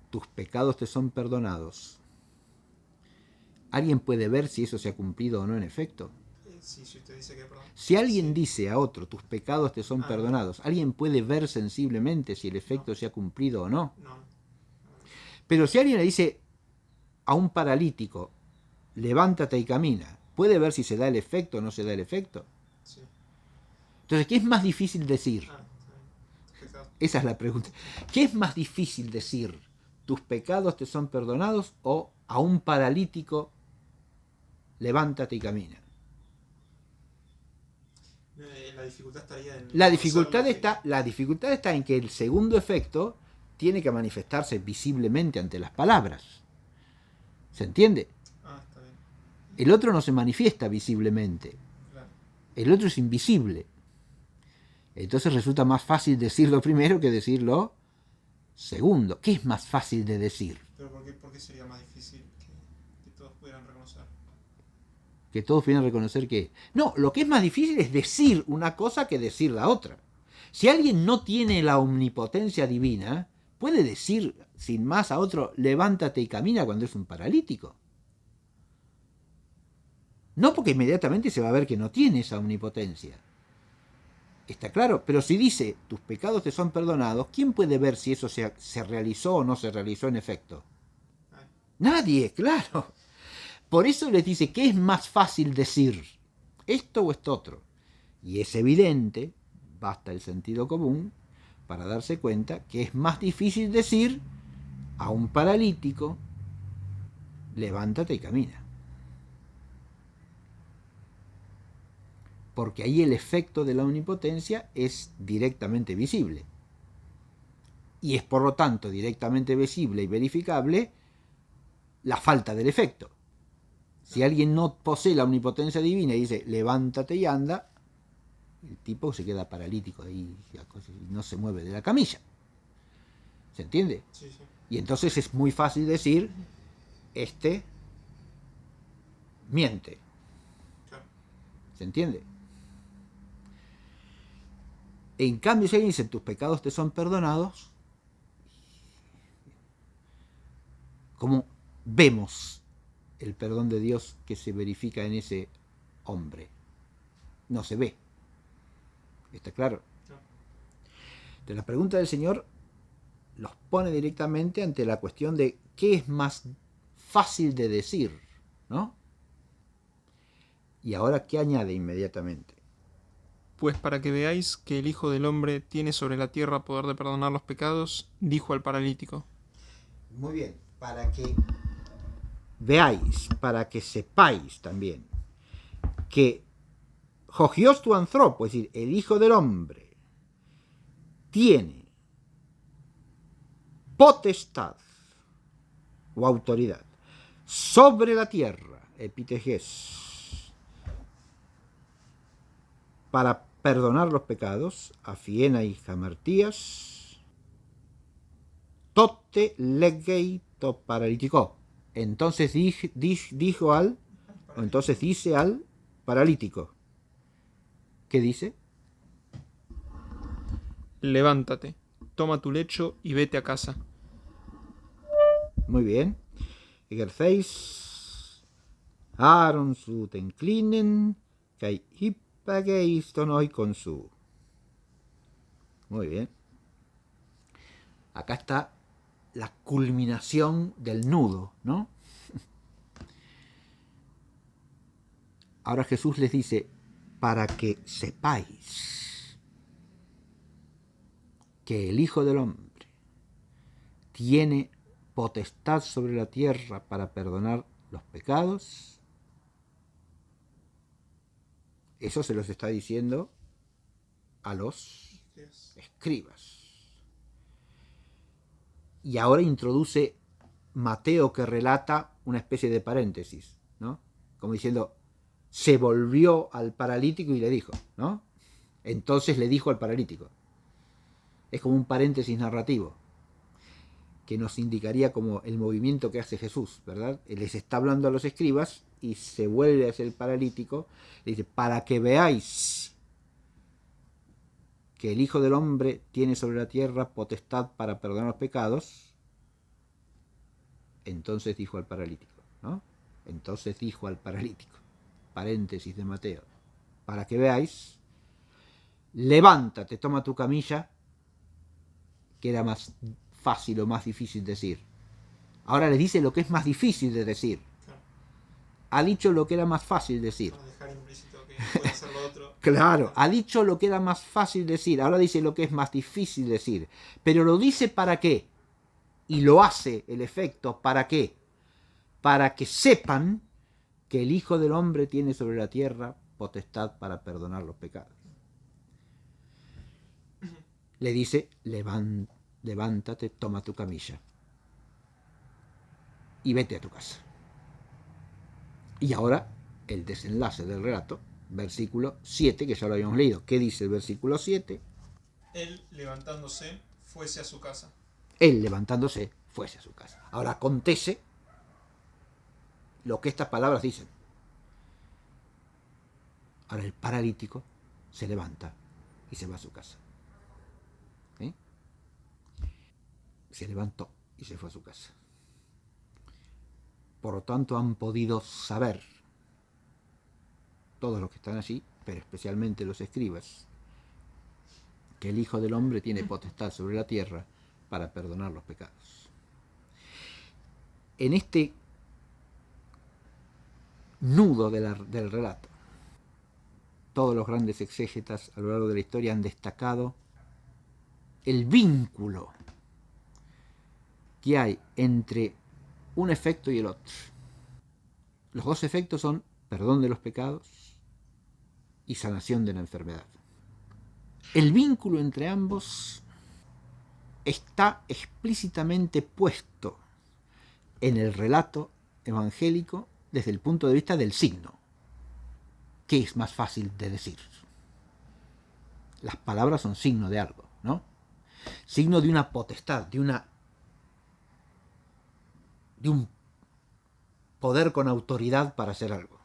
[SPEAKER 1] tus pecados te son perdonados, ¿alguien puede ver si eso se ha cumplido o no en efecto?
[SPEAKER 2] Sí, si usted dice que perdón.
[SPEAKER 1] Si alguien dice a otro, tus pecados te son perdonados, ¿alguien puede ver sensiblemente si el efecto se ha cumplido o no?
[SPEAKER 2] No.
[SPEAKER 1] Pero si alguien le dice a un paralítico, levántate y camina, ¿puede ver si se da el efecto o no se da el efecto?
[SPEAKER 2] Sí.
[SPEAKER 1] Entonces, ¿qué es más difícil decir?
[SPEAKER 2] Pecado.
[SPEAKER 1] Esa es la pregunta. ¿Qué es más difícil decir? ¿Tus pecados te son perdonados? ¿O a un paralítico, levántate y camina?
[SPEAKER 2] La dificultad estaría en...
[SPEAKER 1] La dificultad está en que el segundo efecto tiene que manifestarse visiblemente ante las palabras. ¿Se entiende?
[SPEAKER 2] Está bien.
[SPEAKER 1] El otro no se manifiesta visiblemente.
[SPEAKER 2] Claro.
[SPEAKER 1] El otro es invisible. Entonces resulta más fácil decirlo primero que decirlo segundo. ¿Qué es más fácil de decir?
[SPEAKER 2] ¿Pero por qué sería más difícil que todos pudieran pudieran reconocer.
[SPEAKER 1] Que todos pudieran reconocer que... No, lo que es más difícil es decir una cosa que decir la otra. Si alguien no tiene la omnipotencia divina, puede decir sin más a otro, levántate y camina cuando es un paralítico. No porque inmediatamente se va a ver que no tiene esa omnipotencia. Está claro, pero si dice, tus pecados te son perdonados, ¿quién puede ver si eso se realizó o no se realizó en efecto? Nadie, claro. Por eso les dice, ¿qué es más fácil decir? ¿Esto o esto otro? Y es evidente, basta el sentido común, para darse cuenta que es más difícil decir a un paralítico, levántate y camina. Porque ahí el efecto de la omnipotencia es directamente visible. Y es por lo tanto directamente visible y verificable la falta del efecto. Si alguien no posee la omnipotencia divina y dice, levántate y anda, el tipo se queda paralítico y no se mueve de la camilla. ¿Se entiende?
[SPEAKER 2] Sí, sí.
[SPEAKER 1] Y entonces es muy fácil decir, miente.
[SPEAKER 2] Claro.
[SPEAKER 1] ¿Se entiende? En cambio, si alguien dice, tus pecados te son perdonados, ¿cómo vemos el perdón de Dios que se verifica en ese hombre? No se ve. ¿Está claro?
[SPEAKER 2] Claro.
[SPEAKER 1] De la pregunta del Señor los pone directamente ante la cuestión de qué es más fácil de decir, ¿no? Y ahora, ¿qué añade inmediatamente?
[SPEAKER 2] Pues para que veáis que el Hijo del Hombre tiene sobre la tierra poder de perdonar los pecados, dijo al paralítico.
[SPEAKER 1] Muy bien, para que veáis, para que sepáis también, que Hogios tu anthropo, es decir, el Hijo del Hombre, tiene potestad o autoridad sobre la tierra, epiteges, para perdonar los pecados, afiena y jamartías, tote legei to paralítico. Entonces dice al paralítico. ¿Qué dice?
[SPEAKER 2] Levántate, toma tu lecho y vete a casa.
[SPEAKER 1] Muy bien. Ejercéis Aaron su tenclinen, que hipageis tonoi con su. Muy bien. Acá está la culminación del nudo, ¿no? Ahora Jesús les dice, para que sepáis que el Hijo del Hombre tiene potestad sobre la tierra para perdonar los pecados. Eso se los está diciendo a los escribas. Y ahora introduce Mateo, que relata una especie de paréntesis, ¿no? Como diciendo, se volvió al paralítico y le dijo, ¿no? Entonces le dijo al paralítico. Es como un paréntesis narrativo que nos indicaría como el movimiento que hace Jesús, ¿verdad? Él les está hablando a los escribas y se vuelve hacia el paralítico y dice, para que veáis que el Hijo del Hombre tiene sobre la tierra potestad para perdonar los pecados, entonces dijo al paralítico, ¿no? Entonces dijo al paralítico, paréntesis de Mateo, para que veáis, levántate, toma tu camilla, que era más fácil o más difícil decir. Ahora le dice lo que es más difícil de decir.
[SPEAKER 2] Claro.
[SPEAKER 1] Ha dicho lo que era más fácil decir.
[SPEAKER 2] Para dejar implícito que puede hacer lo otro.
[SPEAKER 1] Claro, ha dicho lo que era más fácil decir. Ahora dice lo que es más difícil decir. Pero lo dice para qué. Y lo hace el efecto para qué. Para que sepan que el Hijo del Hombre tiene sobre la tierra potestad para perdonar los pecados. Le dice, levántate, toma tu camilla y vete a tu casa. Y ahora el desenlace del relato, versículo 7, que ya lo habíamos leído. ¿Qué dice el versículo 7?
[SPEAKER 2] Él, levantándose, fuese a su casa.
[SPEAKER 1] Él, levantándose, fuese a su casa. Ahora acontece lo que estas palabras dicen. Ahora el paralítico se levanta y se va a su casa. ¿Sí? Se levantó y se fue a su casa. Por lo tanto, han podido saber todos los que están allí, pero especialmente los escribas, que el Hijo del Hombre tiene potestad sobre la tierra para perdonar los pecados. En este nudo del relato, todos los grandes exégetas a lo largo de la historia han destacado el vínculo que hay entre un efecto y el otro. Los dos efectos son perdón de los pecados y sanación de la enfermedad. El vínculo entre ambos está explícitamente puesto en el relato evangélico desde el punto de vista del signo. ¿Qué es más fácil de decir? Las palabras son signo de algo, ¿no? Signo de una potestad, de un poder con autoridad para hacer algo.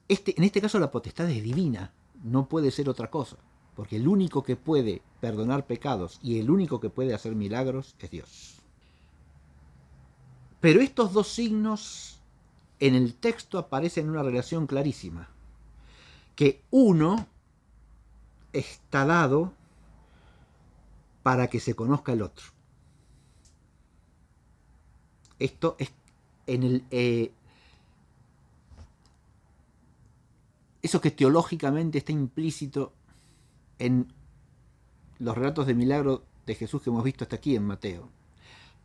[SPEAKER 1] En este caso la potestad es divina, no puede ser otra cosa, porque el único que puede perdonar pecados y el único que puede hacer milagros es Dios. Pero estos dos signos en el texto aparecen en una relación clarísima, que uno está dado para que se conozca el otro. Esto es en el eso que teológicamente está implícito en los relatos de milagro de Jesús que hemos visto hasta aquí en Mateo.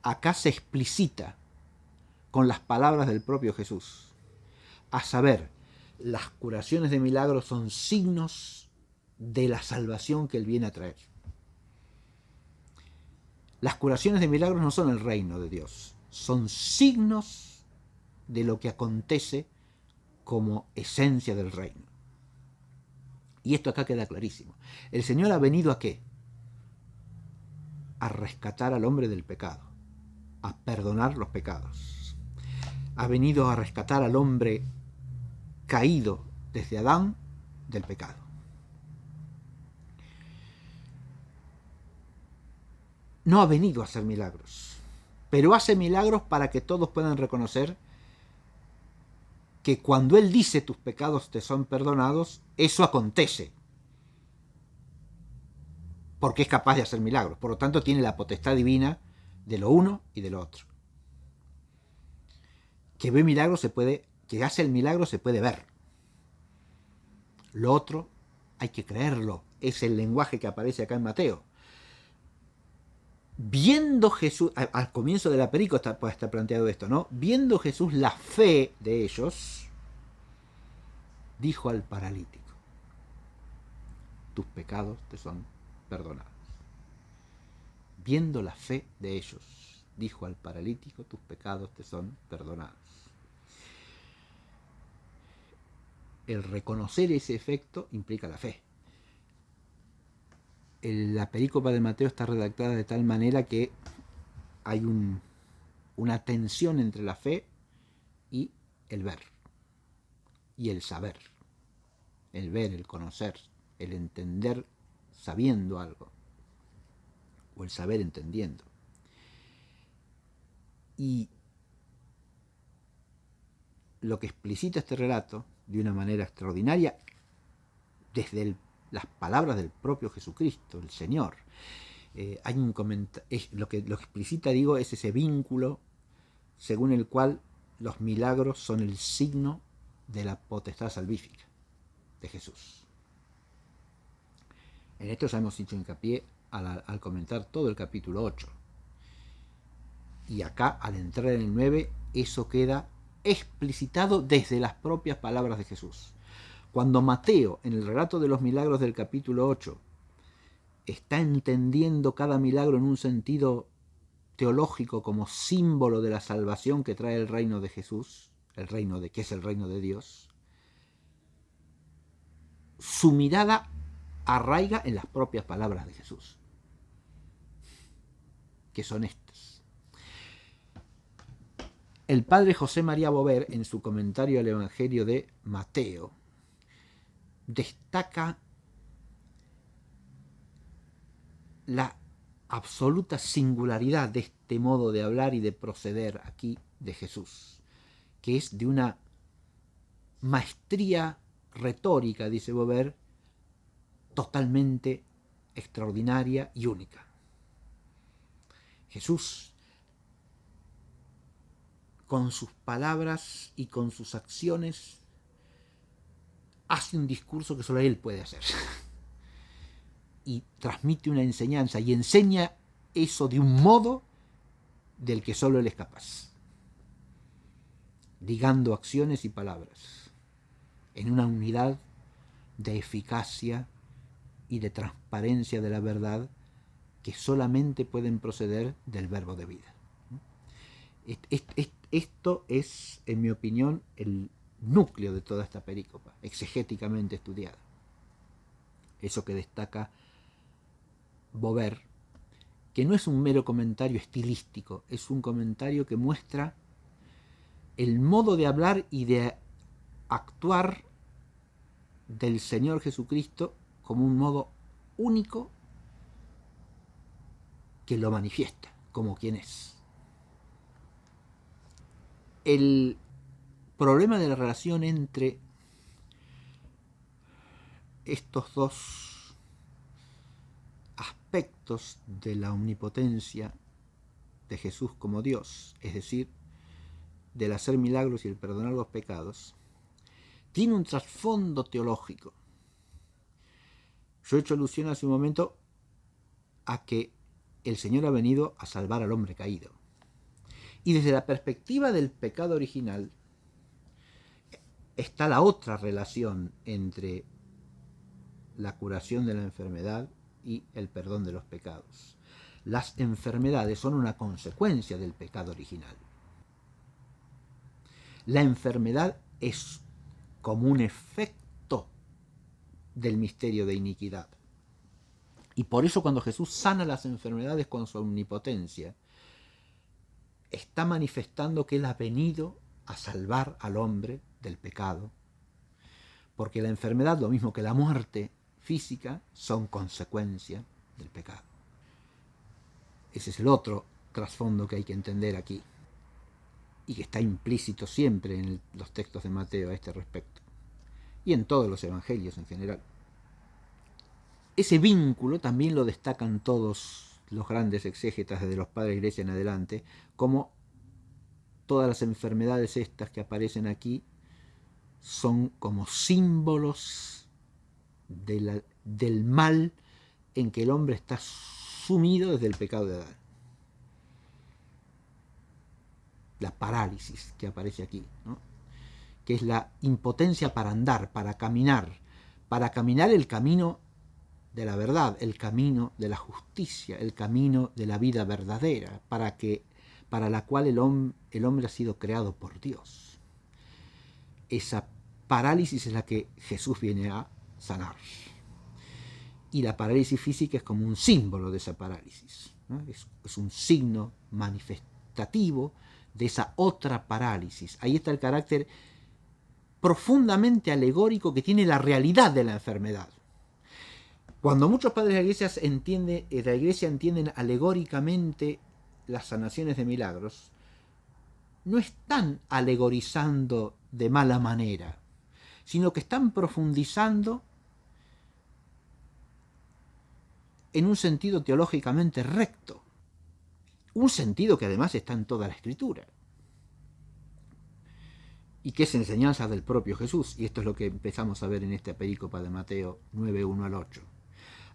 [SPEAKER 1] Acá se explicita con las palabras del propio Jesús. A saber, las curaciones de milagros son signos de la salvación que Él viene a traer. Las curaciones de milagros no son el reino de Dios, son signos de lo que acontece como esencia del reino. Y esto acá queda clarísimo. El Señor ha venido ¿a qué? A rescatar al hombre del pecado, a perdonar los pecados. Ha venido a rescatar al hombre caído desde Adán del pecado. No ha venido a hacer milagros, pero hace milagros para que todos puedan reconocer que cuando Él dice tus pecados te son perdonados, eso acontece, porque es capaz de hacer milagros. Por lo tanto, tiene la potestad divina de lo uno y de lo otro. Que ve milagros que hace el milagro se puede ver. Lo otro hay que creerlo. Es el lenguaje que aparece acá en Mateo. Viendo Jesús, al comienzo de la película está planteado esto, ¿no? Viendo Jesús la fe de ellos, dijo al paralítico, tus pecados te son perdonados. Viendo la fe de ellos, dijo al paralítico, tus pecados te son perdonados. El reconocer ese efecto implica la fe. La perícopa de Mateo está redactada de tal manera que hay una tensión entre la fe y el ver, y el saber. El ver, el conocer, el entender sabiendo algo, o el saber entendiendo. Y lo que explicita este relato de una manera extraordinaria desde las palabras del propio Jesucristo, el Señor. Hay un lo que explicita, digo, es ese vínculo según el cual los milagros son el signo de la potestad salvífica de Jesús. En esto ya hemos hecho hincapié al comentar todo el capítulo 8. Y acá, al entrar en el 9, eso queda explicitado desde las propias palabras de Jesús. Cuando Mateo, en el relato de los milagros del capítulo 8, está entendiendo cada milagro en un sentido teológico como símbolo de la salvación que trae el reino de Jesús, que es el reino de Dios, su mirada arraiga en las propias palabras de Jesús, que son estas. El padre José María Bover, en su comentario al Evangelio de Mateo, destaca la absoluta singularidad de este modo de hablar y de proceder aquí de Jesús, que es de una maestría retórica, dice Bover, totalmente extraordinaria y única. Jesús, con sus palabras y con sus acciones, hace un discurso que solo él puede hacer. Y transmite una enseñanza y enseña eso de un modo del que solo él es capaz, ligando acciones y palabras en una unidad de eficacia y de transparencia de la verdad que solamente pueden proceder del verbo de vida. Esto es, en mi opinión, el núcleo de toda esta perícopa, exegéticamente estudiada. Eso que destaca Bover, que no es un mero comentario estilístico, es un comentario que muestra el modo de hablar y de actuar del Señor Jesucristo como un modo único que lo manifiesta como quien es. El problema de la relación entre estos dos aspectos de la omnipotencia de Jesús como Dios, es decir, del hacer milagros y el perdonar los pecados, tiene un trasfondo teológico. Yo he hecho alusión hace un momento a que el Señor ha venido a salvar al hombre caído. Y desde la perspectiva del pecado original está la otra relación entre la curación de la enfermedad y el perdón de los pecados. Las enfermedades son una consecuencia del pecado original. La enfermedad es como un efecto del misterio de iniquidad. Y por eso cuando Jesús sana las enfermedades con su omnipotencia, está manifestando que Él ha venido a salvar al hombre del pecado. Porque la enfermedad, lo mismo que la muerte física, son consecuencia del pecado. Ese es el otro trasfondo que hay que entender aquí y que está implícito siempre en los textos de Mateo a este respecto y en todos los evangelios en general. Ese vínculo también lo destacan todos los grandes exégetas desde los padres de Iglesia en adelante, como todas las enfermedades estas que aparecen aquí son como símbolos del mal en que el hombre está sumido desde el pecado de Adán. La parálisis que aparece aquí, ¿no? Que es la impotencia para andar, para caminar el camino de la verdad, el camino de la justicia, el camino de la vida verdadera, para la cual el hombre ha sido creado por Dios. Esa parálisis es la que Jesús viene a sanar. Y la parálisis física es como un símbolo de esa parálisis, ¿no? Es un signo manifestativo de esa otra parálisis. Ahí está el carácter profundamente alegórico que tiene la realidad de la enfermedad. Cuando muchos padres de la Iglesia entienden alegóricamente las sanaciones de milagros, no están alegorizando de mala manera, sino que están profundizando en un sentido teológicamente recto, un sentido que además está en toda la Escritura y que es enseñanza del propio Jesús, y esto es lo que empezamos a ver en esta perícopa de Mateo 9, 1 al 8,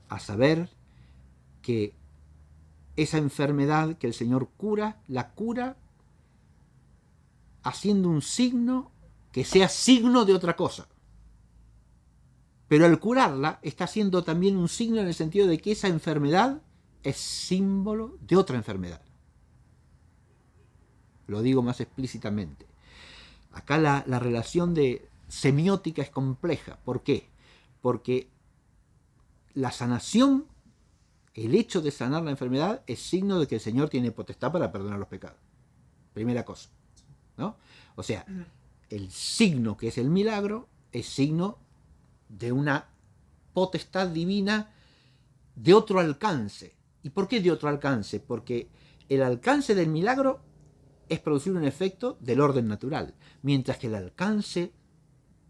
[SPEAKER 1] a saber que esa enfermedad que el Señor cura, la cura haciendo un signo que sea signo de otra cosa. Pero al curarla está haciendo también un signo en el sentido de que esa enfermedad es símbolo de otra enfermedad. Lo digo más explícitamente. Acá la relación de semiótica es compleja. ¿Por qué? Porque la sanación, el hecho de sanar la enfermedad, es signo de que el Señor tiene potestad para perdonar los pecados. Primera cosa. ¿no? O sea, el signo que es el milagro es signo de una potestad divina de otro alcance. ¿Y por qué de otro alcance? Porque el alcance del milagro es producir un efecto del orden natural, mientras que el alcance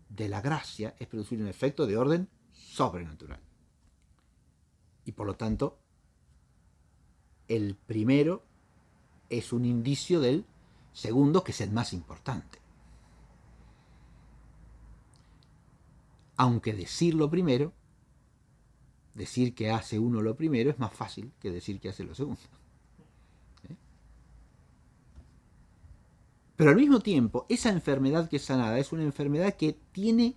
[SPEAKER 1] de la gracia es producir un efecto de orden sobrenatural. Y por lo tanto, el primero es un indicio del segundo, que es el más importante. Aunque decir lo primero, decir que hace uno lo primero es más fácil que decir que hace lo segundo. Pero al mismo tiempo, esa enfermedad que es sanada es una enfermedad que tiene,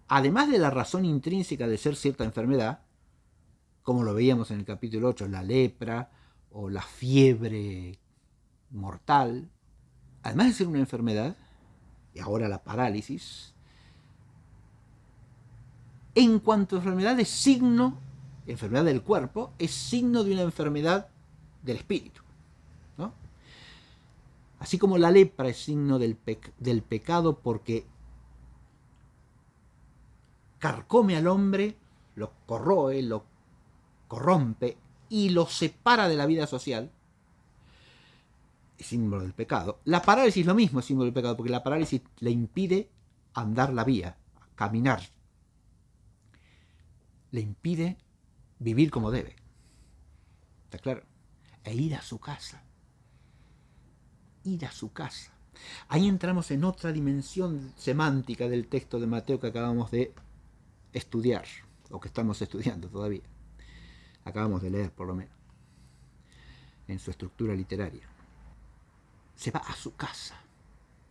[SPEAKER 1] además de la razón intrínseca de ser cierta enfermedad, como lo veíamos en el capítulo 8, la lepra o la fiebre mortal, además de ser una enfermedad, y ahora la parálisis, en cuanto a enfermedad es signo, enfermedad del cuerpo, es signo de una enfermedad del espíritu, ¿no? Así como la lepra es signo del pecado porque carcome al hombre, lo corroe, lo corrompe y lo separa de la vida social, es símbolo del pecado. La parálisis lo mismo es símbolo del pecado, porque la parálisis le impide andar la vía, caminar, le impide vivir como debe. ¿Está claro? E ir a su casa. Ir a su casa. Ahí entramos en otra dimensión semántica del texto de Mateo que acabamos de estudiar, o que estamos estudiando todavía. Acabamos de leer, por lo menos, en su estructura literaria. Se va a su casa.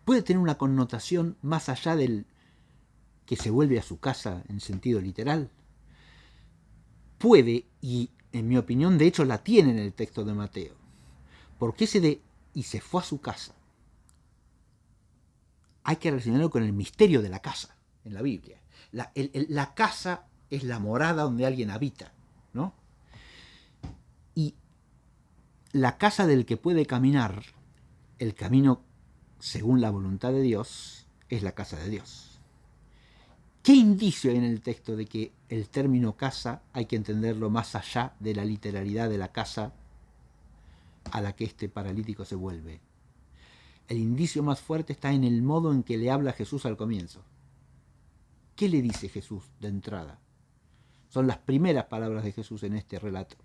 [SPEAKER 1] Puede tener una connotación más allá del que se vuelve a su casa en sentido literal. Puede, y en mi opinión de hecho la tiene en el texto de Mateo. Porque ese de y se fue a su casa hay que relacionarlo con el misterio de la casa en la Biblia. La casa es la morada donde alguien habita, ¿no? Y la casa del que puede caminar, el camino según la voluntad de Dios, es la casa de Dios. ¿Qué indicio hay en el texto de que el término casa hay que entenderlo más allá de la literalidad de la casa a la que este paralítico se vuelve? El indicio más fuerte está en el modo en que le habla Jesús al comienzo. ¿Qué le dice Jesús de entrada? Son las primeras palabras de Jesús en este relato.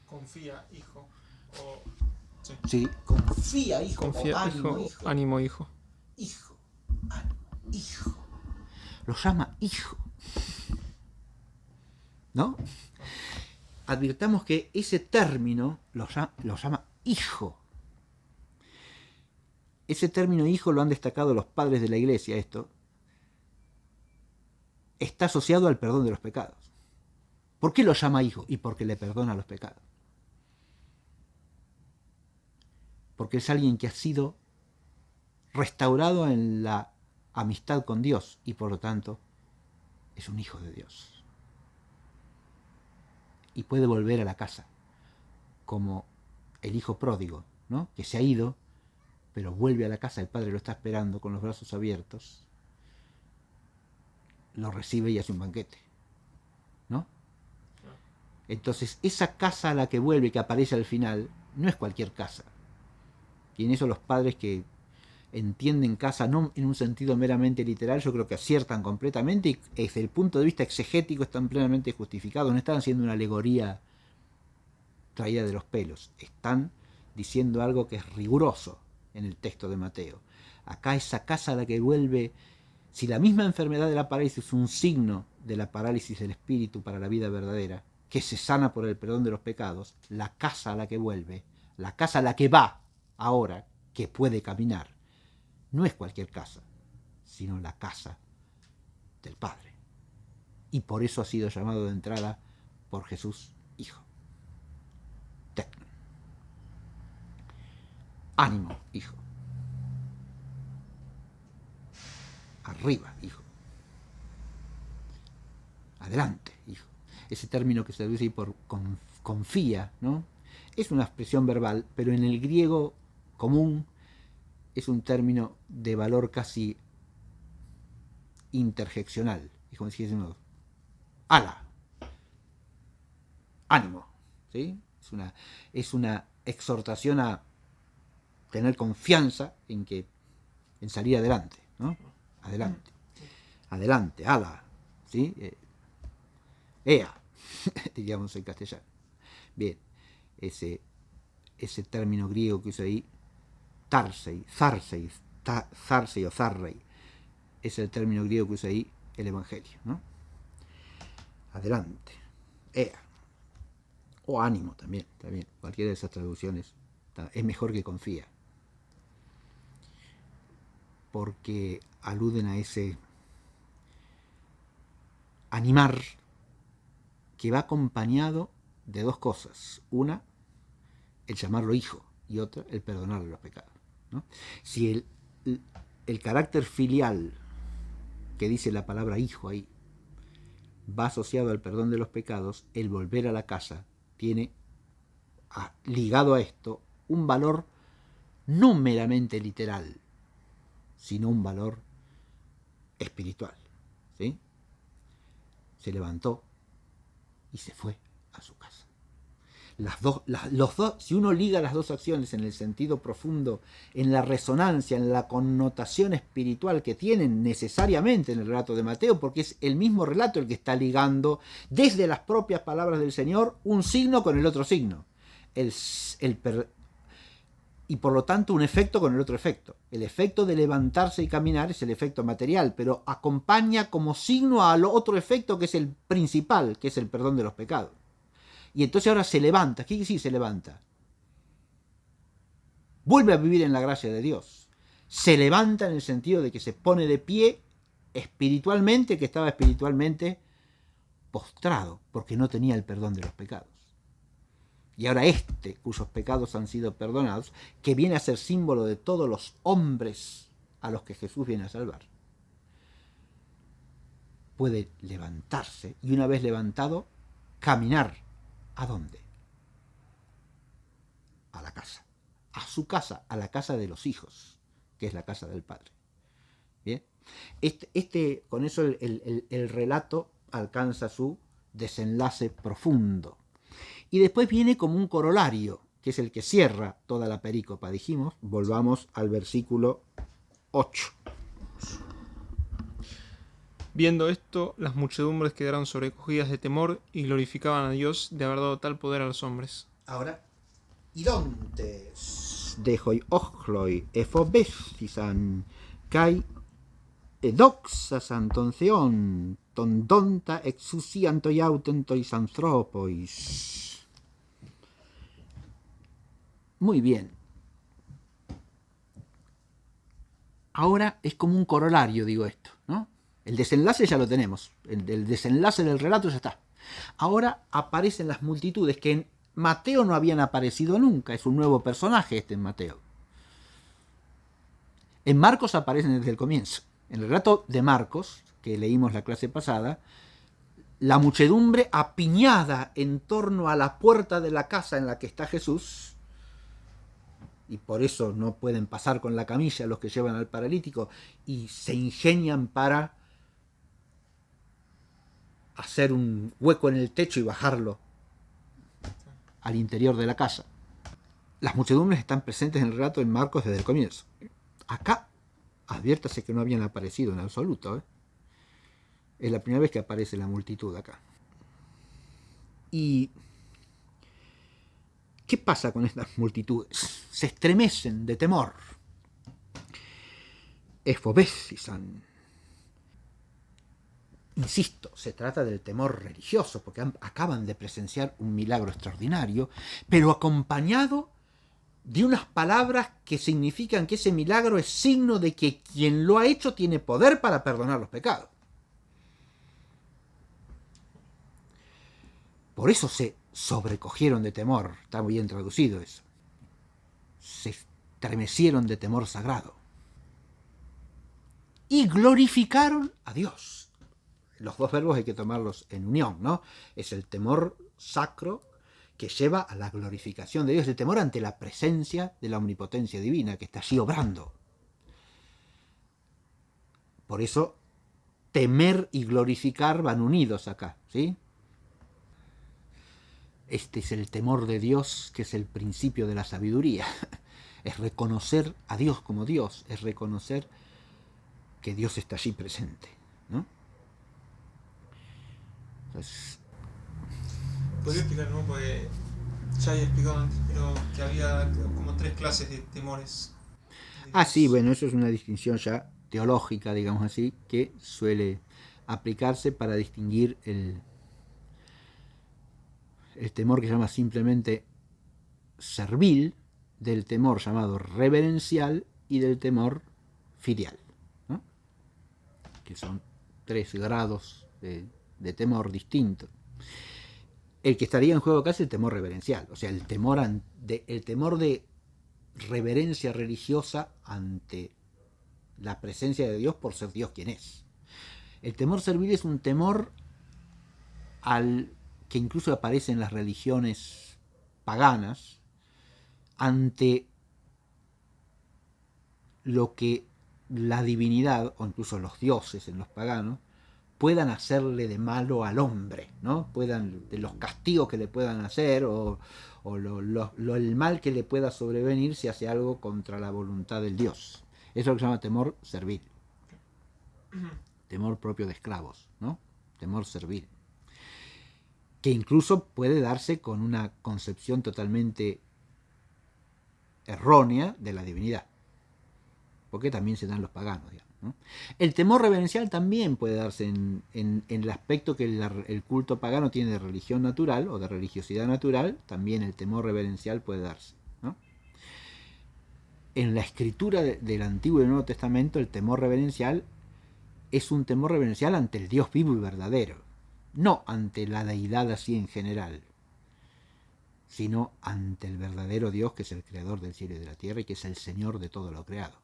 [SPEAKER 2] Confía, hijo.
[SPEAKER 1] Sí, confía, hijo.
[SPEAKER 2] Confía,
[SPEAKER 1] ánimo,
[SPEAKER 2] hijo. Ánimo, hijo.
[SPEAKER 1] Hijo, ánimo, hijo. Lo llama hijo. ¿No? Advirtamos que ese término lo llama hijo. Ese término hijo lo han destacado los padres de la iglesia, esto. Está asociado al perdón de los pecados. ¿Por qué lo llama hijo? Y porque le perdona los pecados. Porque es alguien que ha sido restaurado en la amistad con Dios y por lo tanto es un hijo de Dios. Y puede volver a la casa, como el hijo pródigo, ¿no? Que se ha ido, pero vuelve a la casa, el padre lo está esperando con los brazos abiertos, lo recibe y hace un banquete, ¿no? Entonces, esa casa a la que vuelve, que aparece al final, no es cualquier casa. Y en eso los padres que entienden casa no en un sentido meramente literal, yo creo que aciertan completamente y desde el punto de vista exegético están plenamente justificados. No están haciendo una alegoría traída de los pelos. Están diciendo algo que es riguroso en el texto de Mateo. Acá esa casa a la que vuelve, si la misma enfermedad de la parálisis es un signo de la parálisis del espíritu para la vida verdadera, que se sana por el perdón de los pecados, la casa a la que vuelve, la casa a la que va ahora, que puede caminar, no es cualquier casa, sino la casa del Padre. Y por eso ha sido llamado de entrada por Jesús Hijo. Tecno. Ánimo, hijo. Arriba, hijo. Adelante, hijo. Ese término que se traduce por confía, ¿no? Es una expresión verbal, pero en el griego común es un término de valor casi interjeccional. Es como si dijésemos, ¡ala! ¡Ánimo! ¿Sí? Es una exhortación a tener confianza en salir adelante, ¿no? Adelante. Adelante, ¡ala! ¿Sí? ¡Ea! Diríamos en castellano. Bien, ese término griego que usa ahí, tarsei, zarsei o zarrei, es el término griego que usa ahí el Evangelio, ¿no? Adelante, ea, o ánimo también, cualquiera de esas traducciones es mejor que confía, porque aluden a ese animar que va acompañado de dos cosas. Una, el llamarlo hijo, y otra, el perdonarle los pecados, ¿no? Si el carácter filial que dice la palabra hijo ahí va asociado al perdón de los pecados, el volver a la casa tiene ligado a esto un valor no meramente literal, sino un valor espiritual, ¿sí? Se levantó y se fue a su casa. Si uno liga las dos acciones en el sentido profundo, en la resonancia, en la connotación espiritual que tienen necesariamente en el relato de Mateo, porque es el mismo relato el que está ligando desde las propias palabras del Señor un signo con el otro signo, y por lo tanto un efecto con el otro efecto. El efecto de levantarse y caminar es el efecto material, pero acompaña como signo al otro efecto que es el principal, que es el perdón de los pecados. Y entonces ahora se levanta. ¿Qué quiere decir se levanta? Vuelve a vivir en la gracia de Dios. Se levanta en el sentido de que se pone de pie espiritualmente, que estaba espiritualmente postrado, porque no tenía el perdón de los pecados. Y ahora cuyos pecados han sido perdonados, que viene a ser símbolo de todos los hombres a los que Jesús viene a salvar, puede levantarse y una vez levantado, caminar. ¿A dónde? A la casa. A su casa, a la casa de los hijos, que es la casa del Padre. Bien. Con eso el relato alcanza su desenlace profundo. Y después viene como un corolario, que es el que cierra toda la perícopa, dijimos. Volvamos al versículo 8.
[SPEAKER 2] Viendo esto, las muchedumbres quedaron sobrecogidas de temor y glorificaban a Dios de haber dado tal poder a los hombres.
[SPEAKER 1] Ahora, idontes dejoi ochloi efobesisan kai edoxasan ton theon ton donta exusian toiauten tois anthropois. Muy bien. Ahora es como un corolario, digo esto, ¿no? El desenlace ya lo tenemos. El desenlace del relato ya está. Ahora aparecen las multitudes que en Mateo no habían aparecido nunca. Es un nuevo personaje en Mateo. En Marcos aparecen desde el comienzo. En el relato de Marcos, que leímos la clase pasada, la muchedumbre apiñada en torno a la puerta de la casa en la que está Jesús, y por eso no pueden pasar con la camilla los que llevan al paralítico, y se ingenian para hacer un hueco en el techo y bajarlo al interior de la casa. Las muchedumbres están presentes en el relato en Marcos desde el comienzo. Acá, adviértase que no habían aparecido en absoluto, ¿eh? Es la primera vez que aparece la multitud acá. ¿Y qué pasa con estas multitudes? Se estremecen de temor. Efobesisan. Insisto, se trata del temor religioso, porque acaban de presenciar un milagro extraordinario, pero acompañado de unas palabras que significan que ese milagro es signo de que quien lo ha hecho tiene poder para perdonar los pecados. Por eso se sobrecogieron de temor, está muy bien traducido eso. Se estremecieron de temor sagrado. Y glorificaron a Dios. Los dos verbos hay que tomarlos en unión, ¿no? Es el temor sacro que lleva a la glorificación de Dios, el temor ante la presencia de la omnipotencia divina que está allí obrando, Por eso temer y glorificar van unidos acá, ¿sí? Este es el temor de Dios, que es el principio de la sabiduría. Es reconocer a Dios como Dios, es reconocer que Dios está allí presente, ¿no? Entonces,
[SPEAKER 2] ¿Podría explicar, no? Porque ya había explicado antes, pero que había como 3 clases de temores de
[SPEAKER 1] sí,
[SPEAKER 2] Dios.
[SPEAKER 1] bueno, eso es una distinción ya teológica, digamos así, que suele aplicarse para distinguir el temor que se llama simplemente servil, del temor llamado reverencial y del temor filial, ¿no? Que son 3 grados de temor distintos. El que estaría en juego acá es el temor reverencial, o sea, el temor de reverencia religiosa ante la presencia de Dios por ser Dios quien es. El temor servil es un temor al que incluso aparece en las religiones paganas ante lo que la divinidad, o incluso los dioses en los paganos, puedan hacerle de malo al hombre, ¿no? Puedan, de los castigos que le puedan hacer o el mal que le pueda sobrevenir si hace algo contra la voluntad del Dios. Eso es lo que se llama temor servil. Temor propio de esclavos, ¿no? Temor servil. Que incluso puede darse con una concepción totalmente errónea de la divinidad. Porque también se dan los paganos, digamos, ¿no? El temor reverencial también puede darse en el aspecto que el culto pagano tiene de religión natural o de religiosidad natural, también el temor reverencial puede darse, ¿no? En la escritura del Antiguo y del Nuevo Testamento, el temor reverencial es un temor reverencial ante el Dios vivo y verdadero, no ante la deidad así en general, sino ante el verdadero Dios, que es el creador del cielo y de la tierra y que es el Señor de todo lo creado.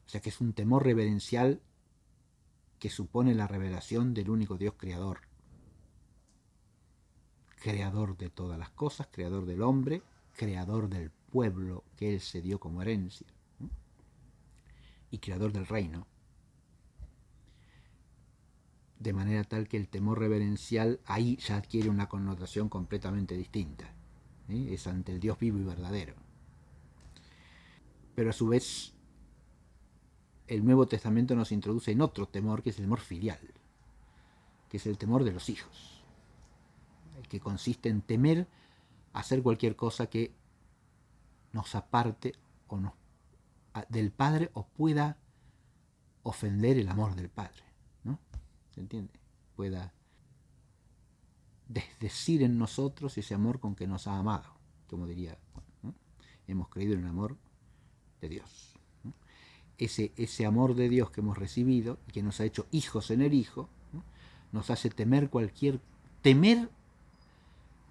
[SPEAKER 1] O sea que es un temor reverencial que supone la revelación del único Dios creador. Creador de todas las cosas, creador del hombre, creador del pueblo que Él se dio como herencia, ¿no? Y creador del reino. De manera tal que el temor reverencial ahí ya adquiere una connotación completamente distinta, ¿sí? Es ante el Dios vivo y verdadero. Pero a su vez, el Nuevo Testamento nos introduce en otro temor, que es el temor filial, que es el temor de los hijos, el que consiste en temer hacer cualquier cosa que nos aparte o nos, del Padre o pueda ofender el amor del Padre, ¿no? ¿Se entiende? Pueda desdecir en nosotros ese amor con que nos ha amado, como diría, ¿no? Hemos creído en el amor de Dios, ¿no? Ese amor de Dios que hemos recibido y que nos ha hecho hijos en el Hijo, ¿no? Nos hace temer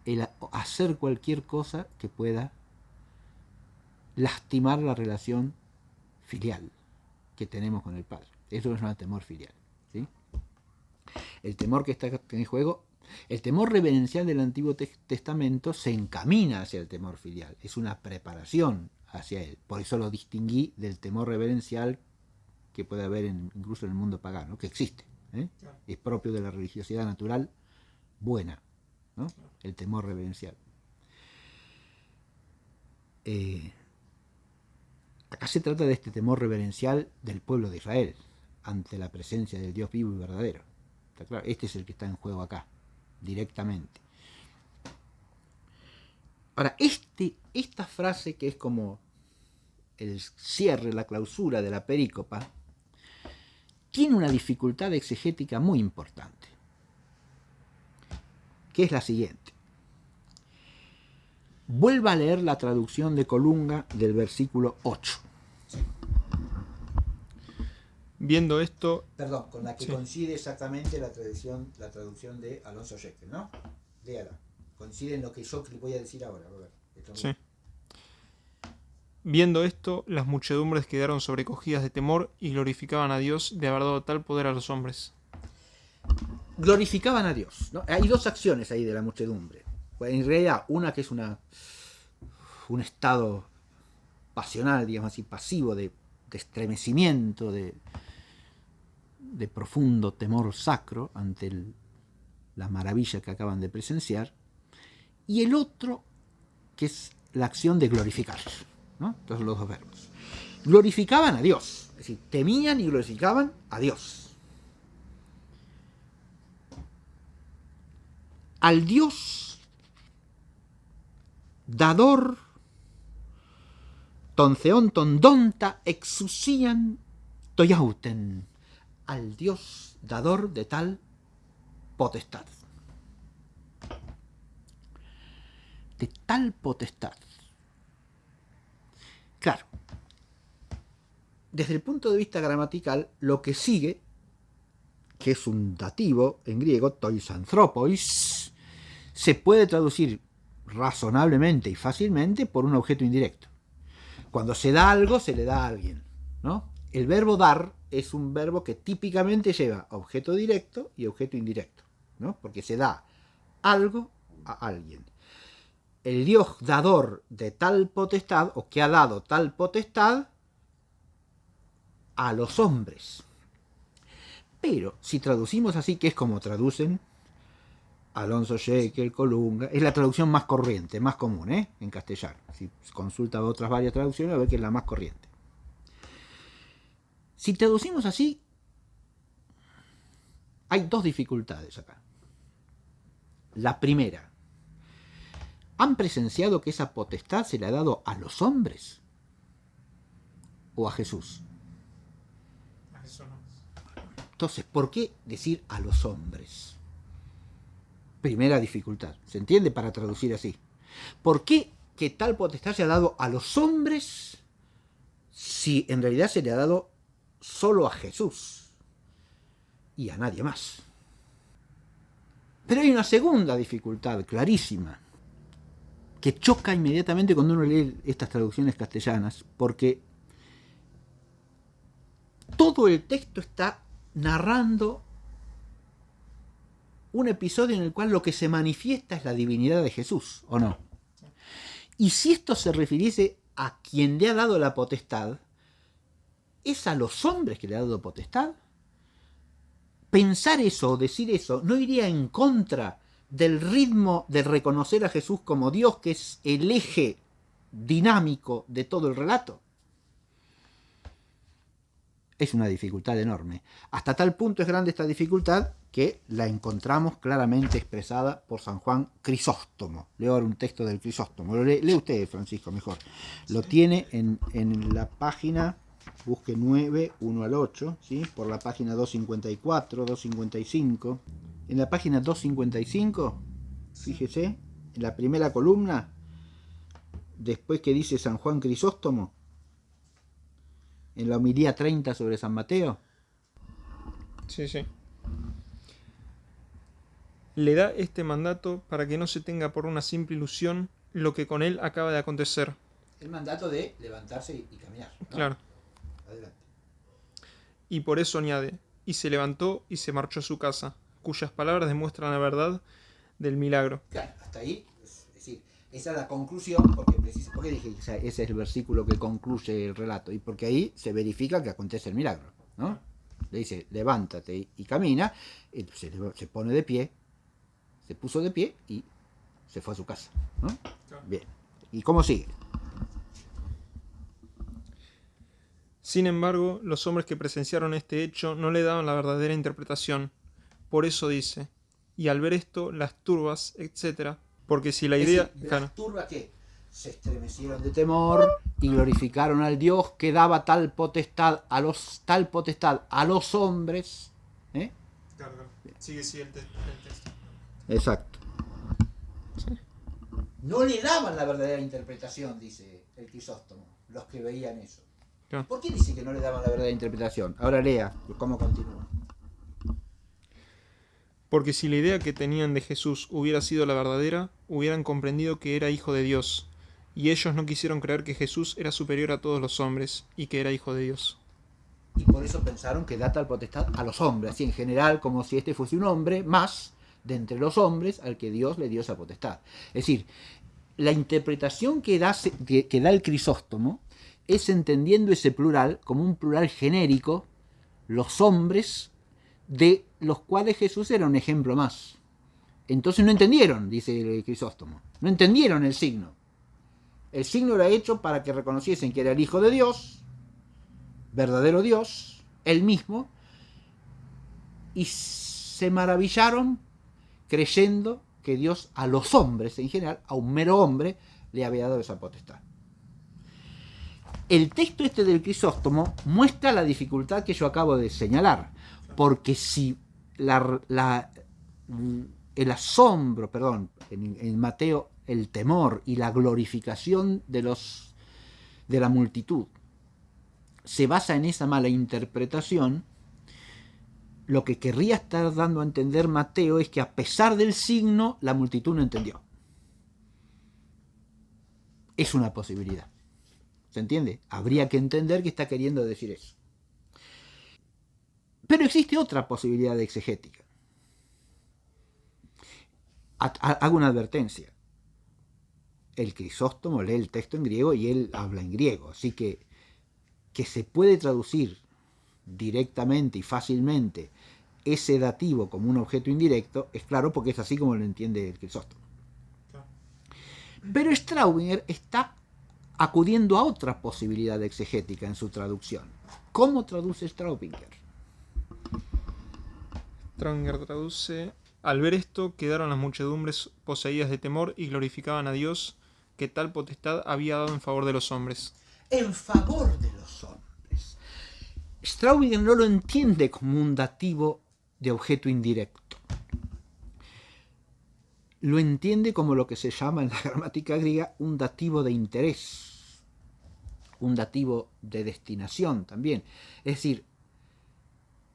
[SPEAKER 1] el hacer cualquier cosa que pueda lastimar la relación filial que tenemos con el Padre. Eso es un temor filial, ¿sí? El temor que está en juego, el temor reverencial del Antiguo Testamento se encamina hacia el temor filial, es una preparación hacia él. Por eso lo distinguí del temor reverencial que puede haber incluso en el mundo pagano, que existe, ¿eh? Es propio de la religiosidad natural buena, ¿no? El temor reverencial. Acá se trata de este temor reverencial del pueblo de Israel ante la presencia del Dios vivo y verdadero. ¿Está claro? Este es el que está en juego acá, directamente. Ahora, esta frase, que es como el cierre, la clausura de la perícopa, tiene una dificultad exegética muy importante, que es la siguiente. Vuelva a leer la traducción de Colunga del versículo 8.
[SPEAKER 2] Sí. Viendo esto...
[SPEAKER 1] Perdón, con la que sí coincide exactamente la traducción de Alonso Jekyll, ¿no? Léala. Coincide en lo que yo le voy a decir ahora. A ver,
[SPEAKER 2] sí. Viendo esto, las muchedumbres quedaron sobrecogidas de temor y glorificaban a Dios de haber dado tal poder a los hombres.
[SPEAKER 1] Glorificaban a Dios, ¿no? Hay dos acciones ahí de la muchedumbre. En realidad, una que es un estado pasional, digamos así, pasivo, de estremecimiento, de de profundo temor sacro ante la maravilla que acaban de presenciar, y el otro que es la acción de glorificar, ¿no? Entonces los dos verbos. Glorificaban a Dios, es decir, temían y glorificaban a Dios. Al Dios dador ton theon ton donta exousian toyauten, al Dios dador de tal potestad. De tal potestad. Claro, desde el punto de vista gramatical, lo que sigue, que es un dativo en griego, toisanthropois, se puede traducir razonablemente y fácilmente por un objeto indirecto. Cuando se da algo, se le da a alguien, ¿no? El verbo dar es un verbo que típicamente lleva objeto directo y objeto indirecto, ¿no? Porque se da algo a alguien. El Dios dador de tal potestad, o que ha dado tal potestad, a los hombres. Pero si traducimos así, que es como traducen Alonso Shekel, Colunga, es la traducción más corriente, más común, en castellano. Si consulta otras varias traducciones, a ver que es la más corriente. Si traducimos así, hay dos dificultades acá. La primera, ¿han presenciado que esa potestad se le ha dado a los hombres o a Jesús?
[SPEAKER 2] A Jesús no.
[SPEAKER 1] Entonces, ¿por qué decir a los hombres? Primera dificultad. ¿Se entiende? Para traducir así. ¿Por qué que tal potestad se ha dado a los hombres si en realidad se le ha dado solo a Jesús y a nadie más? Pero hay una segunda dificultad clarísima que choca inmediatamente cuando uno lee estas traducciones castellanas, porque todo el texto está narrando un episodio en el cual lo que se manifiesta es la divinidad de Jesús, ¿o no? Y si esto se refiriese a quien le ha dado la potestad, ¿es a los hombres que le ha dado potestad? Pensar eso o decir eso no iría en contra del ritmo de reconocer a Jesús como Dios, que es el eje dinámico de todo el relato. Es una dificultad enorme. Hasta tal punto es grande esta dificultad que la encontramos claramente expresada por San Juan Crisóstomo. Leo ahora un texto del Crisóstomo. Lee usted, Francisco, mejor. Lo tiene en la página, busque 9, 1 al 8, ¿sí? Por la página 254, 255. En la página 255, fíjese, en la primera columna, después que dice San Juan Crisóstomo, en la homilía 30 sobre San Mateo.
[SPEAKER 2] Sí, sí. Le da este mandato para que no se tenga por una simple ilusión lo que con él acaba de acontecer.
[SPEAKER 1] El mandato de levantarse y caminar, ¿no?
[SPEAKER 2] Claro.
[SPEAKER 1] Adelante.
[SPEAKER 2] Y por eso añade, y se levantó y se marchó a su casa, cuyas palabras demuestran la verdad del milagro.
[SPEAKER 1] Claro, hasta ahí, es decir, esa es la conclusión, porque dije que ese es el versículo que concluye el relato, y porque ahí se verifica que acontece el milagro, ¿no? Le dice, levántate y camina, y se pone de pie, se puso de pie y se fue a su casa, ¿no? Claro. Bien. ¿Y cómo sigue?
[SPEAKER 2] Sin embargo, los hombres que presenciaron este hecho no le daban la verdadera interpretación. Por eso dice, y al ver esto, las turbas, etc. Porque si la idea...
[SPEAKER 1] decir, ¿las turbas qué? Se estremecieron de temor y glorificaron al Dios que daba tal potestad a los hombres.
[SPEAKER 2] Claro. Sigue el texto.
[SPEAKER 1] Exacto. Sí. No le daban la verdadera interpretación, dice el Crisóstomo, los que veían eso. Claro. ¿Por qué dice que no le daban la verdadera interpretación? Ahora lea cómo continúa.
[SPEAKER 2] Porque si la idea que tenían de Jesús hubiera sido la verdadera, hubieran comprendido que era hijo de Dios, y ellos no quisieron creer que Jesús era superior a todos los hombres y que era hijo de Dios.
[SPEAKER 1] Y por eso pensaron que da tal potestad a los hombres, así en general, como si este fuese un hombre más de entre los hombres al que Dios le dio esa potestad. Es decir, la interpretación que da el Crisóstomo es entendiendo ese plural como un plural genérico, los hombres de los cuales Jesús era un ejemplo más. Entonces no entendieron, dice Crisóstomo, no entendieron el signo. El signo era hecho para que reconociesen que era el Hijo de Dios, verdadero Dios, él mismo, y se maravillaron creyendo que Dios a los hombres en general, a un mero hombre, le había dado esa potestad. El texto este del Crisóstomo muestra la dificultad que yo acabo de señalar, porque si el asombro, en Mateo el temor y la glorificación de la multitud se basa en esa mala interpretación, lo que querría estar dando a entender Mateo es que a pesar del signo, la multitud no entendió. Es una posibilidad. ¿Se entiende? Habría que entender que está queriendo decir eso. Pero existe otra posibilidad de exegética. Hago una advertencia. El Crisóstomo lee el texto en griego y él habla en griego, así que se puede traducir directamente y fácilmente ese dativo como un objeto indirecto, es claro, porque es así como lo entiende el Crisóstomo. Pero Straubinger está acudiendo a otra posibilidad exegética en su traducción. ¿Cómo traduce Straubinger?
[SPEAKER 2] Straubinger traduce: al ver esto, quedaron las muchedumbres poseídas de temor y glorificaban a Dios, que tal potestad había dado en favor de los hombres.
[SPEAKER 1] En favor de los hombres. Straubinger no lo entiende como un dativo de objeto indirecto. Lo entiende como lo que se llama en la gramática griega un dativo de interés, un dativo de destinación también. Es decir,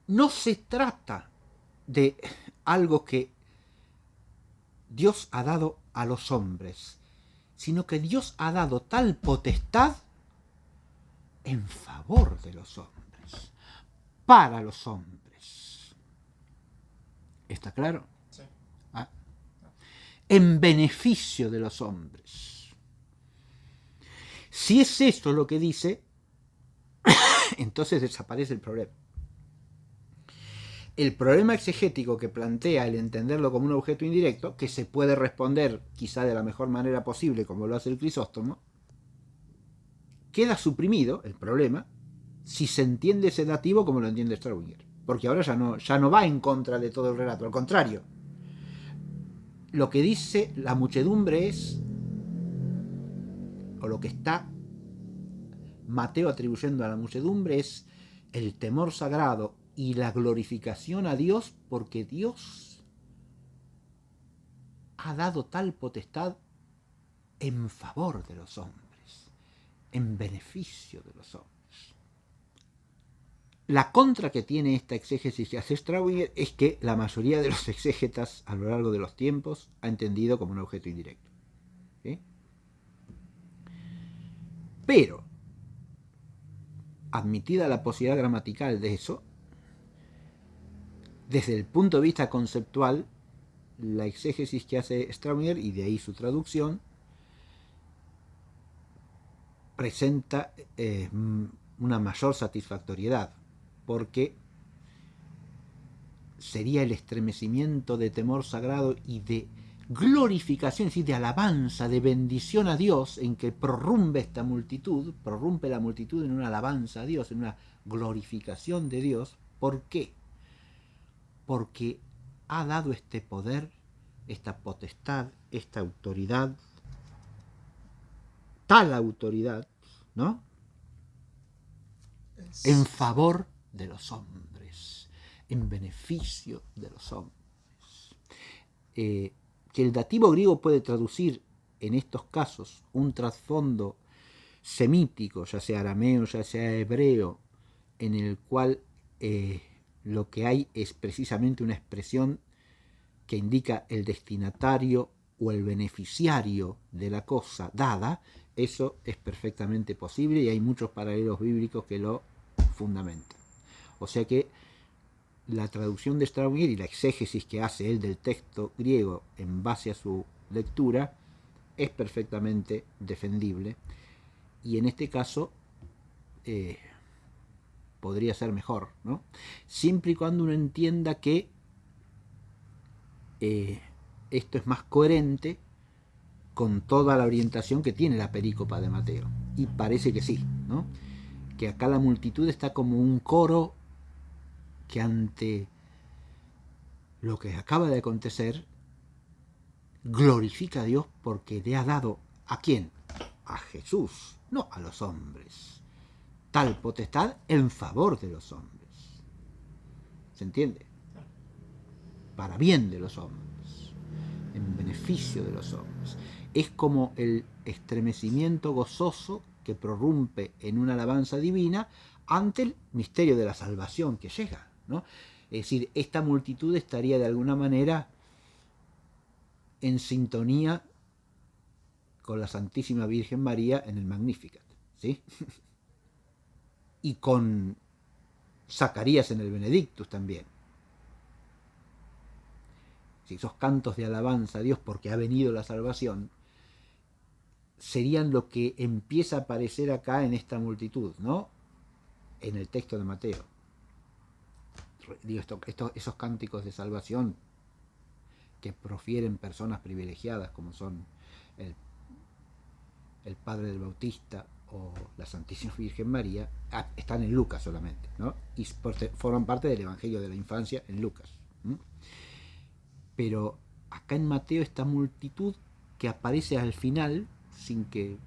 [SPEAKER 1] no se trata de algo que Dios ha dado a los hombres, sino que Dios ha dado tal potestad en favor de los hombres, para los hombres. ¿Está claro?
[SPEAKER 2] Sí.
[SPEAKER 1] En beneficio de los hombres. Si es esto lo que dice, entonces desaparece el problema. El problema exegético que plantea el entenderlo como un objeto indirecto, que se puede responder quizá de la mejor manera posible, como lo hace el Crisóstomo, queda suprimido, el problema, si se entiende ese dativo como lo entiende Straubinger. Porque ahora ya no va en contra de todo el relato, al contrario. Lo que dice la muchedumbre es, o lo que está Mateo atribuyendo a la muchedumbre es el temor sagrado y la glorificación a Dios, porque Dios ha dado tal potestad en favor de los hombres, en beneficio de los hombres. La contra que tiene esta exégesis que hace Straubinger es que la mayoría de los exégetas a lo largo de los tiempos ha entendido como un objeto indirecto. ¿Sí? Pero, admitida la posibilidad gramatical de eso, desde el punto de vista conceptual, la exégesis que hace Straubinger, y de ahí su traducción, presenta una mayor satisfactoriedad, porque sería el estremecimiento de temor sagrado y de glorificación, es decir, de alabanza, de bendición a Dios, en que prorrumpe esta multitud, prorrumpe la multitud en una alabanza a Dios, en una glorificación de Dios. ¿Por qué? Porque ha dado este poder, esta potestad, esta autoridad, tal autoridad, ¿no? En favor de los hombres, en beneficio de los hombres. Que el dativo griego puede traducir en estos casos un trasfondo semítico, ya sea arameo, ya sea hebreo, en el cual lo que hay es precisamente una expresión que indica el destinatario o el beneficiario de la cosa dada. Eso es perfectamente posible y hay muchos paralelos bíblicos que lo fundamentan. O sea que la traducción de Straubinger y la exégesis que hace él del texto griego en base a su lectura es perfectamente defendible, y en este caso podría ser mejor, ¿no? Siempre y cuando uno entienda que esto es más coherente con toda la orientación que tiene la perícopa de Mateo. Y parece que sí, ¿no? Que acá la multitud está como un coro que ante lo que acaba de acontecer glorifica a Dios porque le ha dado ¿a quién? A Jesús, no a los hombres. Tal potestad en favor de los hombres. ¿Se entiende? Para bien de los hombres, en beneficio de los hombres. Es como el estremecimiento gozoso que prorrumpe en una alabanza divina ante el misterio de la salvación que llega, ¿no? Es decir, esta multitud estaría de alguna manera en sintonía con la Santísima Virgen María en el Magnificat, ¿sí? Y con Zacarías en el Benedictus también. Si esos cantos de alabanza a Dios porque ha venido la salvación serían lo que empieza a aparecer acá en esta multitud, ¿no? En el texto de Mateo. Digo, esos cánticos de salvación que profieren personas privilegiadas como son el Padre del Bautista o la Santísima Virgen María, están en Lucas solamente, ¿no? Y forman parte del Evangelio de la Infancia en Lucas. Pero acá en Mateo esta multitud que aparece al final, sin que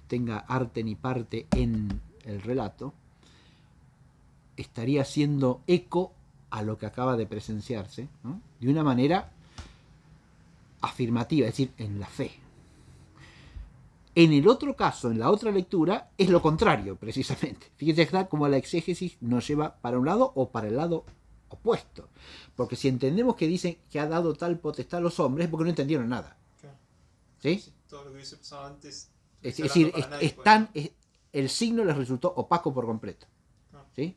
[SPEAKER 1] tenga arte ni parte en el relato, estaría haciendo eco a lo que acaba de presenciarse, ¿no? De una manera afirmativa, es decir, en la fe. En el otro caso, en la otra lectura, es lo contrario, precisamente. Fíjense cómo la exégesis nos lleva para un lado o para el lado opuesto. Porque si entendemos que dice que ha dado tal potestad a los hombres, es porque no entendieron nada.
[SPEAKER 2] Claro.
[SPEAKER 1] ¿Sí?
[SPEAKER 2] Sí, todo lo que hubiese pasado antes.
[SPEAKER 1] Es decir, el signo les resultó opaco por completo.
[SPEAKER 2] Claro.
[SPEAKER 1] ¿Sí?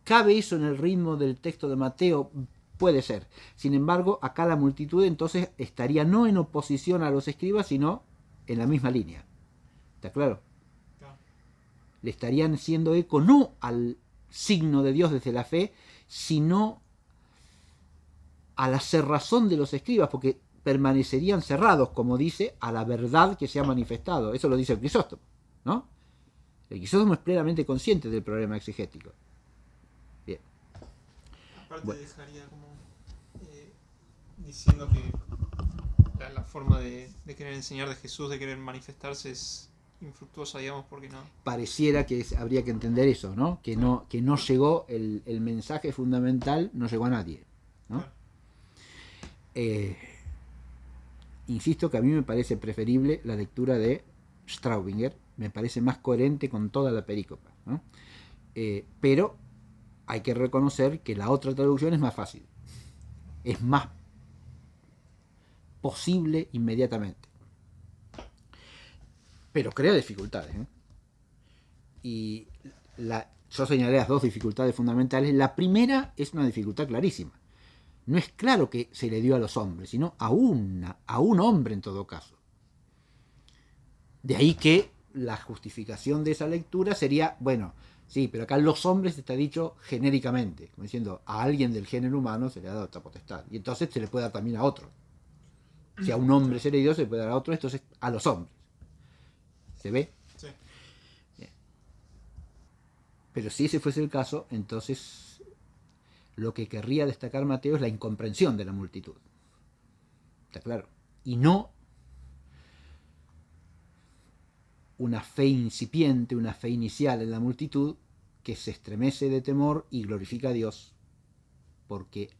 [SPEAKER 1] ¿Cabe eso en el ritmo del texto de Mateo? Puede ser. Sin embargo, acá la multitud entonces estaría no en oposición a los escribas, sino en la misma línea. ¿Está claro?
[SPEAKER 2] Claro.
[SPEAKER 1] Le estarían haciendo eco no al signo de Dios desde la fe, sino a la cerrazón de los escribas, porque permanecerían cerrados, como dice, a la verdad que se ha manifestado. Eso lo dice el Crisóstomo, ¿no? El Crisóstomo es plenamente consciente del problema exegético. Bien.
[SPEAKER 2] Aparte
[SPEAKER 1] Bueno.
[SPEAKER 2] dejaría como diciendo que la forma de querer enseñar de Jesús, de querer manifestarse es infructuosa, digamos, porque no.
[SPEAKER 1] Pareciera que habría que entender eso, ¿no? Que no llegó el mensaje fundamental, no llegó a nadie, ¿no?
[SPEAKER 2] Claro.
[SPEAKER 1] Insisto que a mí me parece preferible la lectura de Straubinger, me parece más coherente con toda la perícopa, ¿no? Pero hay que reconocer que la otra traducción es más fácil, es más posible inmediatamente, pero crea dificultades, ¿eh? Y yo señalé las dos dificultades fundamentales. La primera es una dificultad clarísima. No es claro que se le dio a los hombres, sino a un hombre en todo caso. De ahí que la justificación de esa lectura sería, bueno, sí, pero acá los hombres está dicho genéricamente, como diciendo, a alguien del género humano se le ha dado esta potestad. Y entonces se le puede dar también a otro. Si a un hombre se le dio, se le puede dar a otro, entonces a los hombres. ¿Se ve?
[SPEAKER 2] Sí.
[SPEAKER 1] Bien. Pero si ese fuese el caso, entonces lo que querría destacar Mateo es la incomprensión de la multitud. ¿Está claro? Y no una fe incipiente, una fe inicial en la multitud que se estremece de temor y glorifica a Dios porque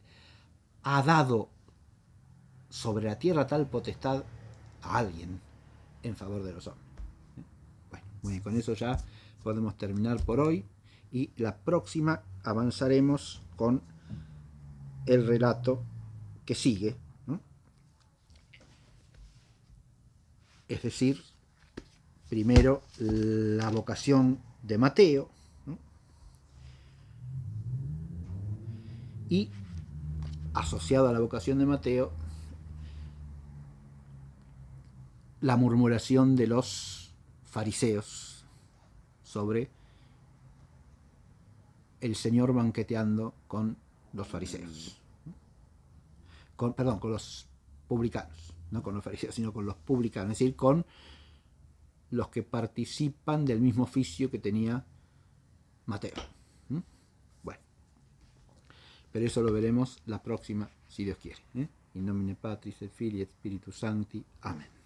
[SPEAKER 1] ha dado sobre la tierra tal potestad a alguien en favor de los hombres. Bueno, muy bien, con eso ya podemos terminar por hoy y la próxima avanzaremos con el relato que sigue, ¿no? Es decir, primero la vocación de Mateo, ¿no? Y asociado a la vocación de Mateo, la murmuración de los fariseos sobre el Señor banqueteando con los fariseos. Con los publicanos, no con los fariseos, sino con los publicanos, es decir, con los que participan del mismo oficio que tenía Mateo. Bueno, pero eso lo veremos la próxima, si Dios quiere. In nomine Patris et Filii et Spiritus Sancti. Amén.